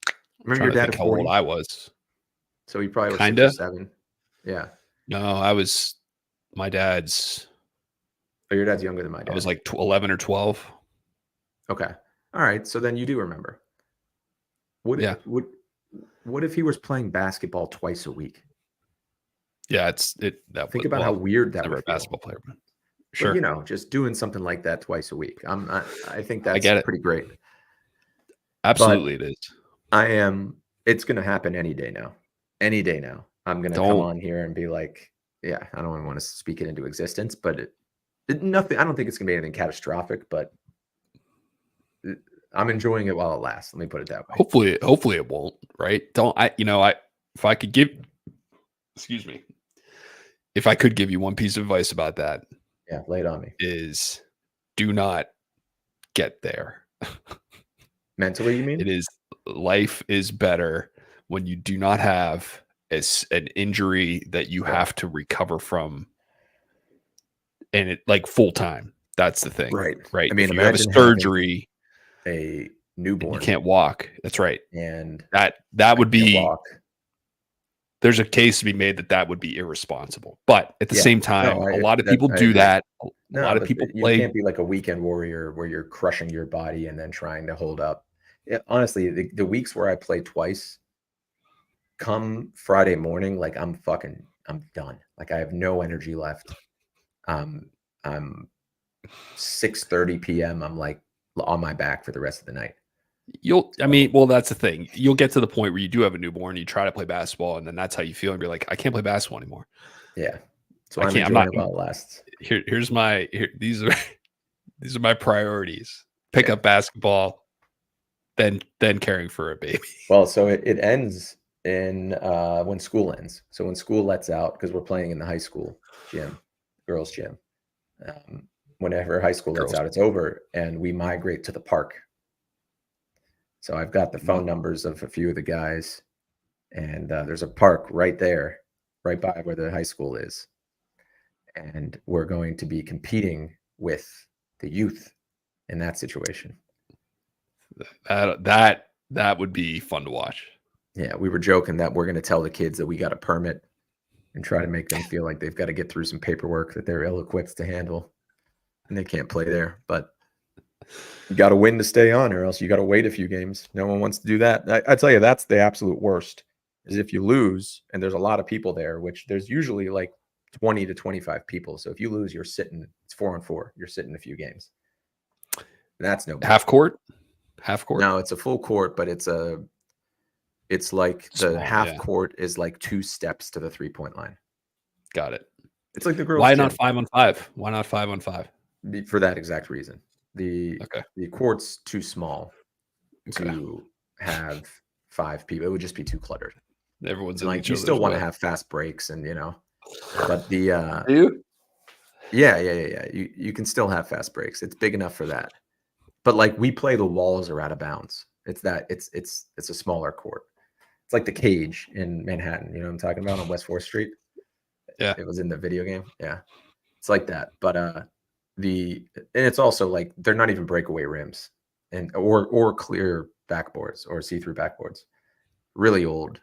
I'm Remember trying your to dad think at how old 40? I was. So he probably was 6 or Kinda. 7. Yeah. No, I was. My dad's. Oh, your dad's younger than my I was dad. like 11 or 12. Okay. All right, so then you do remember. What Yeah. what if he was playing basketball twice a week? Yeah. It's it. That Think would. about how Well, weird it's that never would a feel. basketball player, but But, sure. just doing something like that twice a week. I think I that's get it. pretty great. But Absolutely, it is. it's gonna happen any day now. Any day now. I'm gonna come Don't. on here and be like, yeah, I don't even wanna speak it into existence, but nothing. I don't think it's gonna be anything catastrophic, but I'm enjoying it while it lasts. Let me put it that way. Hopefully it won't. Right? Don't. I. If I could give. Excuse me. If I could give you one piece of advice about that Yeah, lay it on me. is, do not get there. Mentally, you It mean? is life is better when you do not have an injury that you Yeah. have to recover from, and it like full time. That's the thing, Right. right? I mean, If you have a imagine having surgery a and you newborn can't walk, that's right. and That I would can't be, walk. there's a case to be made that that would be irresponsible. But at the Yeah. same No, time, a lot of that people I do agree. that. A No, lot of but people you play. can't be like a weekend warrior where you're crushing your body and then trying to hold up. Yeah, honestly, the weeks where I play twice, come Friday morning, like I'm done. Like I have no energy left. I'm 6:30 p.m. I'm like on my back for the rest of the night. I So mean, well, that's the thing. You'll get to the point where you do have a newborn, you try to play basketball, and then that's how you feel, and be like, I can't play basketball anymore. yeah. So I I'm can't. I'm enjoying not. it while it lasts. Here's my. These are these are my priorities. Pick Yeah. up basketball, then caring for a baby. Well, so it ends in when school ends. So when school lets out, because we're playing in the high school gym, girls' gym. Whenever high school lets Girls. out, it's over, and we migrate to the park. So I've got the phone numbers of a few of the guys, and there's a park right there, right by where the high school is, and we're going to be competing with the youth in that situation. That would be fun to watch. Yeah, we were joking that we're going to tell the kids that we got a permit and try to make them feel like they've got to get through some paperwork that they're ill-equipped to handle, and they can't play there. But you got to win to stay on, or else you got to wait a few games. No one wants to do that. I tell you, that's the absolute worst. Is if you lose and there's a lot of people there, which there's usually like 20 to 25 people. So if you lose, you're sitting. It's 4-on-4. You're sitting a few games. That's no good. Half court, half court, No, it's a full court, but it's like the small. half Yeah, court is like 2 steps to the 3-point line. got it. It's like the girls' Why not gym 5-on-5? Why not 5-on-5? for that exact reason. The Okay, the court's too small okay. to have 5 people. It would just be too cluttered. Everyone's And in like each you still other's want to way. have fast breaks and but the Do you? yeah. You can still have fast breaks. It's big enough for that. But like we play the walls are out of bounds. It's a smaller court. It's like the cage in Manhattan. You know what I'm talking about on West 4th Street? Yeah, It was in the video game. Yeah. It's like that. But and it's also like they're not even breakaway rims or clear backboards or see-through backboards. Really old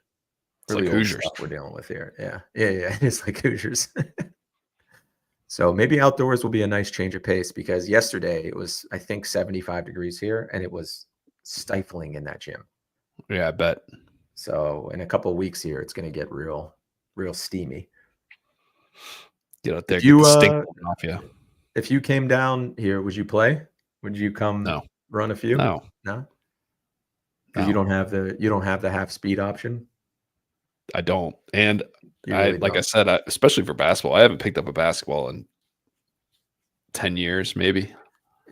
really like old Hoosiers. stuff we're dealing with here. Yeah. Yeah. It's like Hoosiers. So maybe outdoors will be a nice change of pace because yesterday it was, I think, 75 degrees here and it was stifling in that gym. Yeah, I bet. So in a couple of weeks here, it's going to get real steamy. Get out there, If get the you stink off you. if you came down here, would you play? Would you come No, run a few? no, No, because no. you don't have the half speed option. I don't. And You really like I don't, said, especially for basketball, I haven't picked up a basketball in 10 years, maybe.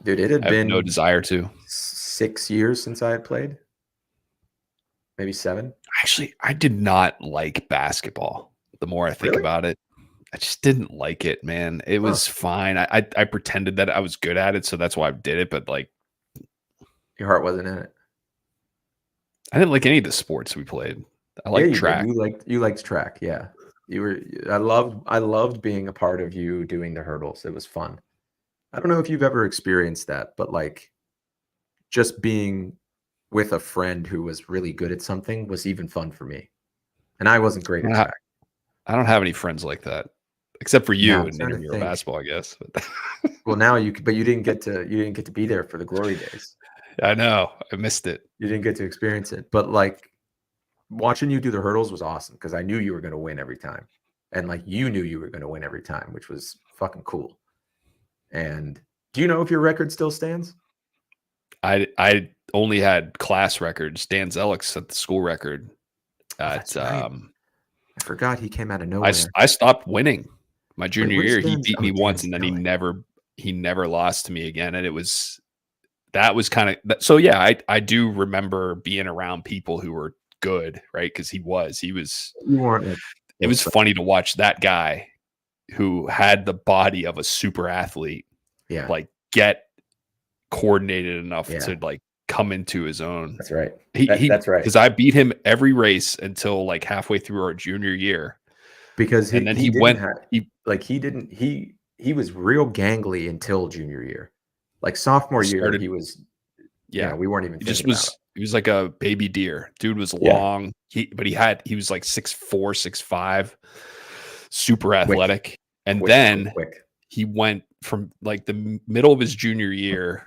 dude. It had I have no been desire to. 6 years since I had played, maybe 7. Actually, I did not like basketball. The more I think Really? about it, I just didn't like it, man. It Huh. was fine. I pretended that I was good at it, so that's why I did it. But like, Your heart wasn't in it. I didn't like any of the sports we played. I Yeah, like you did. track. You liked track. Yeah, you were. I loved being a part of you doing the hurdles. It was fun. I don't know if you've ever experienced that, but like just being with a friend who was really good at something was even fun for me. And I wasn't great I at don't, ha- track. I don't have any friends like that, except for Now you I'm and trying to in your think. basketball, I guess. But Well, now but you didn't get to be there for the glory days. I know I missed it. You didn't get to experience it. But like watching you do the hurdles was awesome because I knew you were going to win every time. And like you knew you were going to win every time, which was fucking cool. And do you know if your record still stands? I only had class records. Dan Zellick set the school record Oh, at that's right. I forgot he came out of nowhere. I stopped winning my Wait, junior what is year. He Dan's? beat Oh, me once, Dan's and then Zellick. he never lost to me again. And that was kind of so. Yeah, I do remember being around people who were good, right? Because he was. You weren't like It was funny to watch that guy who had the body of a super athlete, yeah, like get coordinated enough yeah. to like come into his own. That's right. He That's right. because I beat him every race until like halfway through our junior year, Because and then he he didn't went. have like he didn't he was real gangly until junior year. Like sophomore year, Started he was, Yeah, we weren't even he just thinking about it. he was like a baby deer. Dude was Yeah. long. He was like 6'4", 6'5", super Quick, athletic. And quick, quick, then quick. he went from like the middle of his junior year.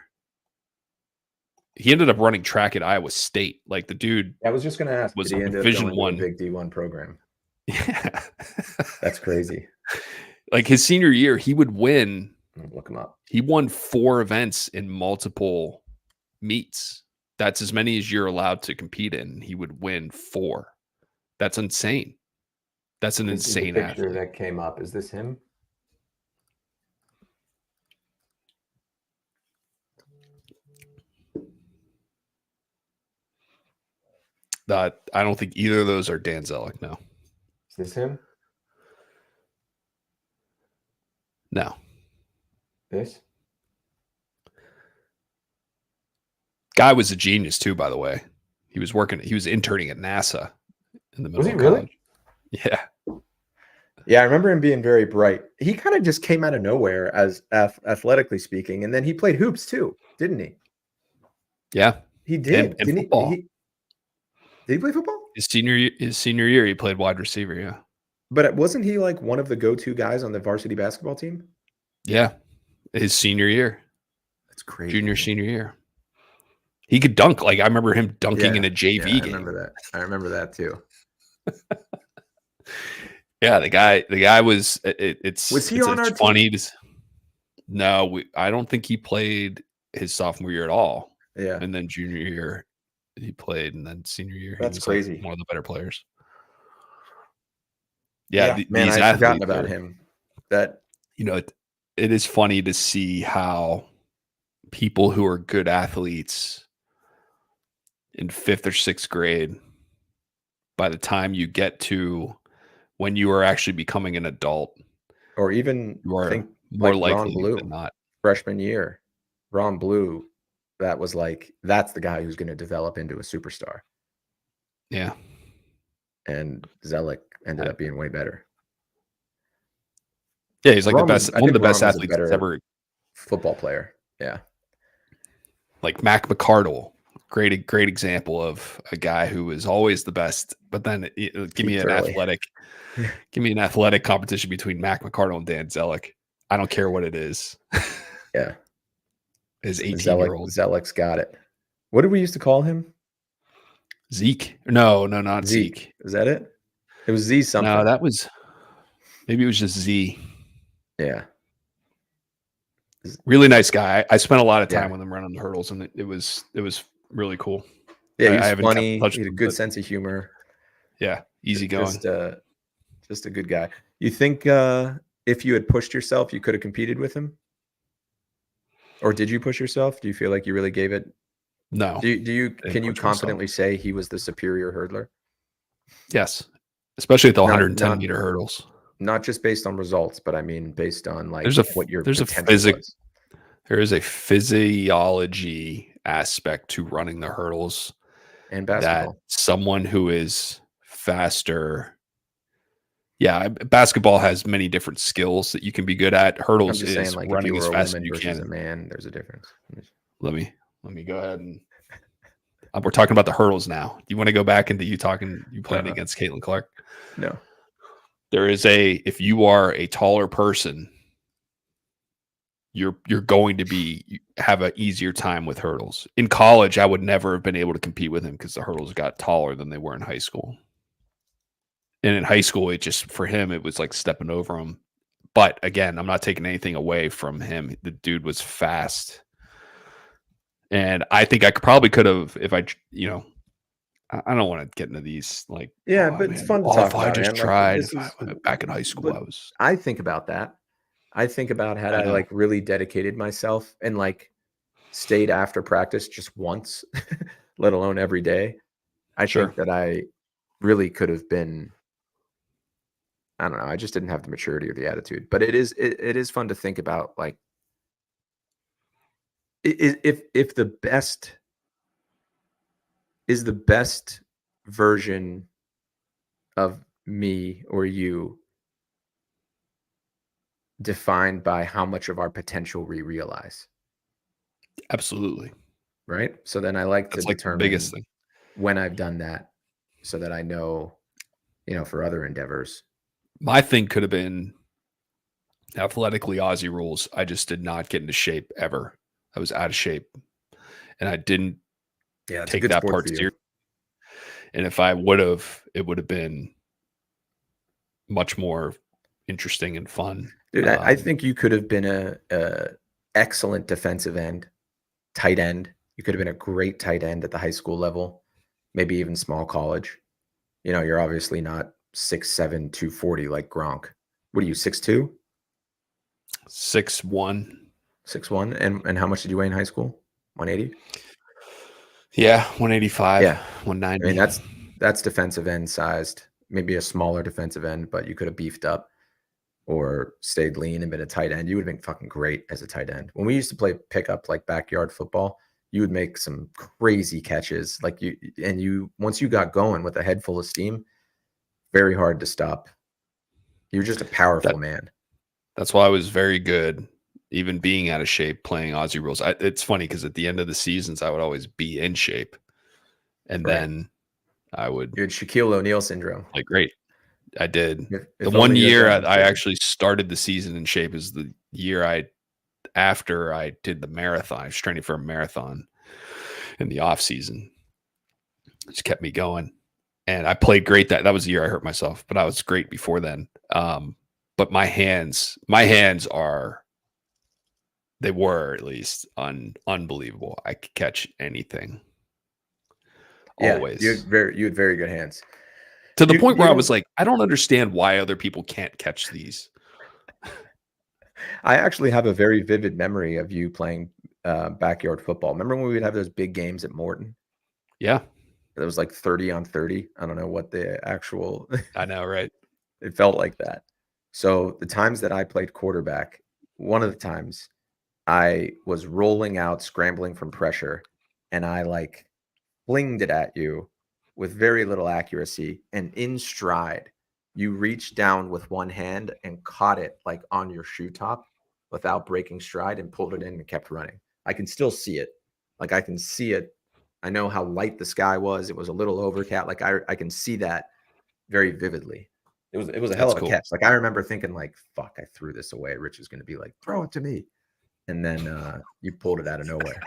He ended up running track at Iowa State. Like the dude I was just gonna ask, was did he a end up Division going to a One. big D1 program? Yeah, That's crazy. like his senior year, he would win. Look him up. He won 4 events in multiple meets. That's as many as you're allowed to compete in. He would win 4. That's insane. That's an This is the insane picture athlete. that came up. Is this him? I don't think either of those are Dan Zellick. No, Is this him? no. This? Guy was a genius too, by the way. He was interning at NASA in the middle Was he of really? college. Yeah. Yeah, I remember him being very bright. He kind of just came out of nowhere as athletically speaking, and then he played hoops too, didn't he? Yeah. He did. And Didn't football. Did he play football? His senior year, he played wide receiver. Yeah. But wasn't he like one of the go-to guys on the varsity basketball team? Yeah. His senior year. That's crazy. Senior year. He could dunk. Like I remember him dunking in a JV game. I remember that too. Yeah, the guy was. Was he on our funny team? No, I don't think he played his sophomore year at all. Yeah, and then junior year he played, and then senior year that's he was crazy. Like one of the better players. Yeah, man, I'd forgotten about him. That it is funny to see how people who are good athletes in 5th or 6th grade, by the time you get to when you are actually becoming an adult, or even you are think more like likely Ron Blue, than not. Freshman year, Ron Blue, that's the guy who's going to develop into a superstar. Yeah, and Zellick ended up being way better. Yeah, he's like one of the best athletes ever. Football player. Yeah. Like Mac McCardle. great example of a guy who is always the best. But then Peaked early. give me an athletic competition between Mac McCardle and Dan Zellick. I don't care what it is. Yeah. His 18-year-old Zellick's got it. What did we used to call him? Zeke. No, not Zeke. Is that it? It was Z something. No, maybe it was just Z. Yeah. Really nice guy. I spent a lot of time with him running the hurdles, and it was really cool. Yeah, he was funny. He had a good sense of humor. Yeah, easy going. Just a good guy. You think if you had pushed yourself, you could have competed with him? Or did you push yourself? Do you feel like you really gave it? No. Can you confidently say he was the superior hurdler? Yes, especially at the 110-meter hurdles. Not just based on results, but I mean based on like what your potential was. There is a physiology aspect to running the hurdles and basketball. That someone who is faster. Yeah, basketball has many different skills that you can be good at. Hurdles I'm just is saying, like, running if you as were fast a as woman you versus can. a man, there's a difference. Let me go ahead and we're talking about the hurdles now. Do you want to go back into you playing against Caitlin Clark? No. There is if you are a taller person, you're going to have an easier time with hurdles. In college, I would never have been able to compete with him because the hurdles got taller than they were in high school. And in high school, for him, it was like stepping over him. But again, I'm not taking anything away from him. The dude was fast. And I think I could have, if I don't want to get into these but it's fun to talk about. I just tried. Back in high school, I think about that. I think about had I like really dedicated myself and like stayed after practice just once, let alone every day. I think that I really could have been. I don't know. I just didn't have the maturity or the attitude. But it is fun to think about, like, if the best is the best version of me or you defined by how much of our potential we realize. Absolutely. Right. So then I like to determine the biggest thing when I've done that so that I know, for other endeavors. My thing could have been athletically Aussie rules. I just did not get into shape ever. I was out of shape and I didn't take that part seriously. And if I would have, it would have been much more interesting and fun. Dude, I think you could have been a excellent defensive end, tight end. You could have been a great tight end at the high school level, maybe even small college. You're obviously not 6'7", 240 like Gronk. What are you, 6'2"? 6'1". 6'1". And how much did you weigh in high school? 180? Yeah, 185. Yeah, 190. I mean, that's defensive end sized. Maybe a smaller defensive end, but you could have beefed up or stayed lean and been a tight end. You would have been fucking great as a tight end. When we used to play pickup like backyard football, you would make some crazy catches. Once you got going with a head full of steam, very hard to stop. You're just a powerful man. That's why I was very good, even being out of shape, playing Aussie rules. It's funny because at the end of the seasons, I would always be in shape. And then I would. You had Shaquille O'Neal syndrome. Like, great. I did. The one year I actually started the season in shape is the year after I did the marathon. I was training for a marathon in the off season. It just kept me going. And I played great. That was the year I hurt myself, but I was great before then. But my hands they were at least unbelievable. I could catch anything. Always. You had very good hands. To the point where I was like, I don't understand why other people can't catch these. I actually have a very vivid memory of you playing backyard football. Remember when we would have those big games at Morton? Yeah. It was like 30 on 30. I don't know what the actual. I know, right? It felt like that. So the times that I played quarterback, one of the times I was rolling out, scrambling from pressure, and I like flinged it at you with very little accuracy, and in stride, you reached down with one hand and caught it like on your shoe top without breaking stride and pulled it in and kept running. I can still see it. Like I can see it I know how light the sky was. It was a little overcast. Like I can see that very vividly. It was a hell That's of a cool. catch. Like I remember thinking like, fuck, I threw this away. Rich is going to be like, throw it to me. And then you pulled it out of nowhere.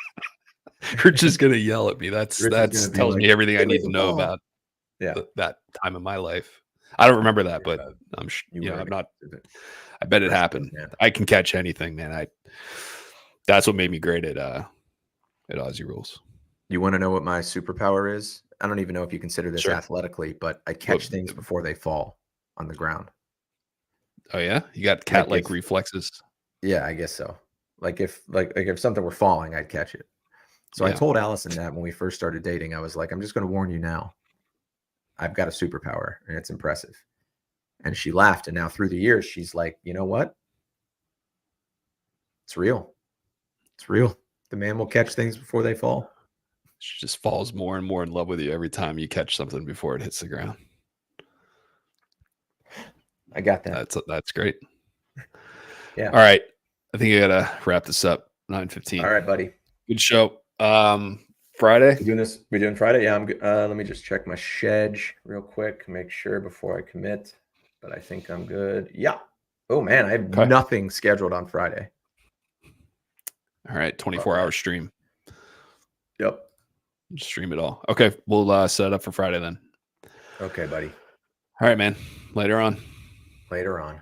Rich is going to yell at me. Rich That's tells like, me everything I "Give me need to the know ball." about Yeah. that time of my life. I don't remember that, but I'm I'm not. I bet it happened. Man. I can catch anything, man. That's what made me great at Aussie Rules. You want to know what my superpower is? I don't even know if you consider this athletically, but I catch things before they fall on the ground. Oh yeah, you got cat-like reflexes. Yeah, I guess so. Like if something were falling, I'd catch it. So I told Allison that when we first started dating, I was like, I'm just going to warn you now. I've got a superpower, and it's impressive. And she laughed, and now through the years, she's like, you know what? It's real. It's real. The man will catch things before they fall. She just falls more and more in love with you every time you catch something before it hits the ground. I got that. That's great. Yeah. All right. I think I gotta wrap this up. 9:15. All right, buddy. Good show. Friday. We doing Friday? Yeah, I'm good. Let me just check my schedule real quick, make sure before I commit. But I think I'm good. Yeah. Oh man, I have nothing scheduled on Friday. All right, 24-hour stream. Yep. Stream it all. Okay, we'll set it up for Friday then. Okay, buddy. All right, man. Later on. Later on.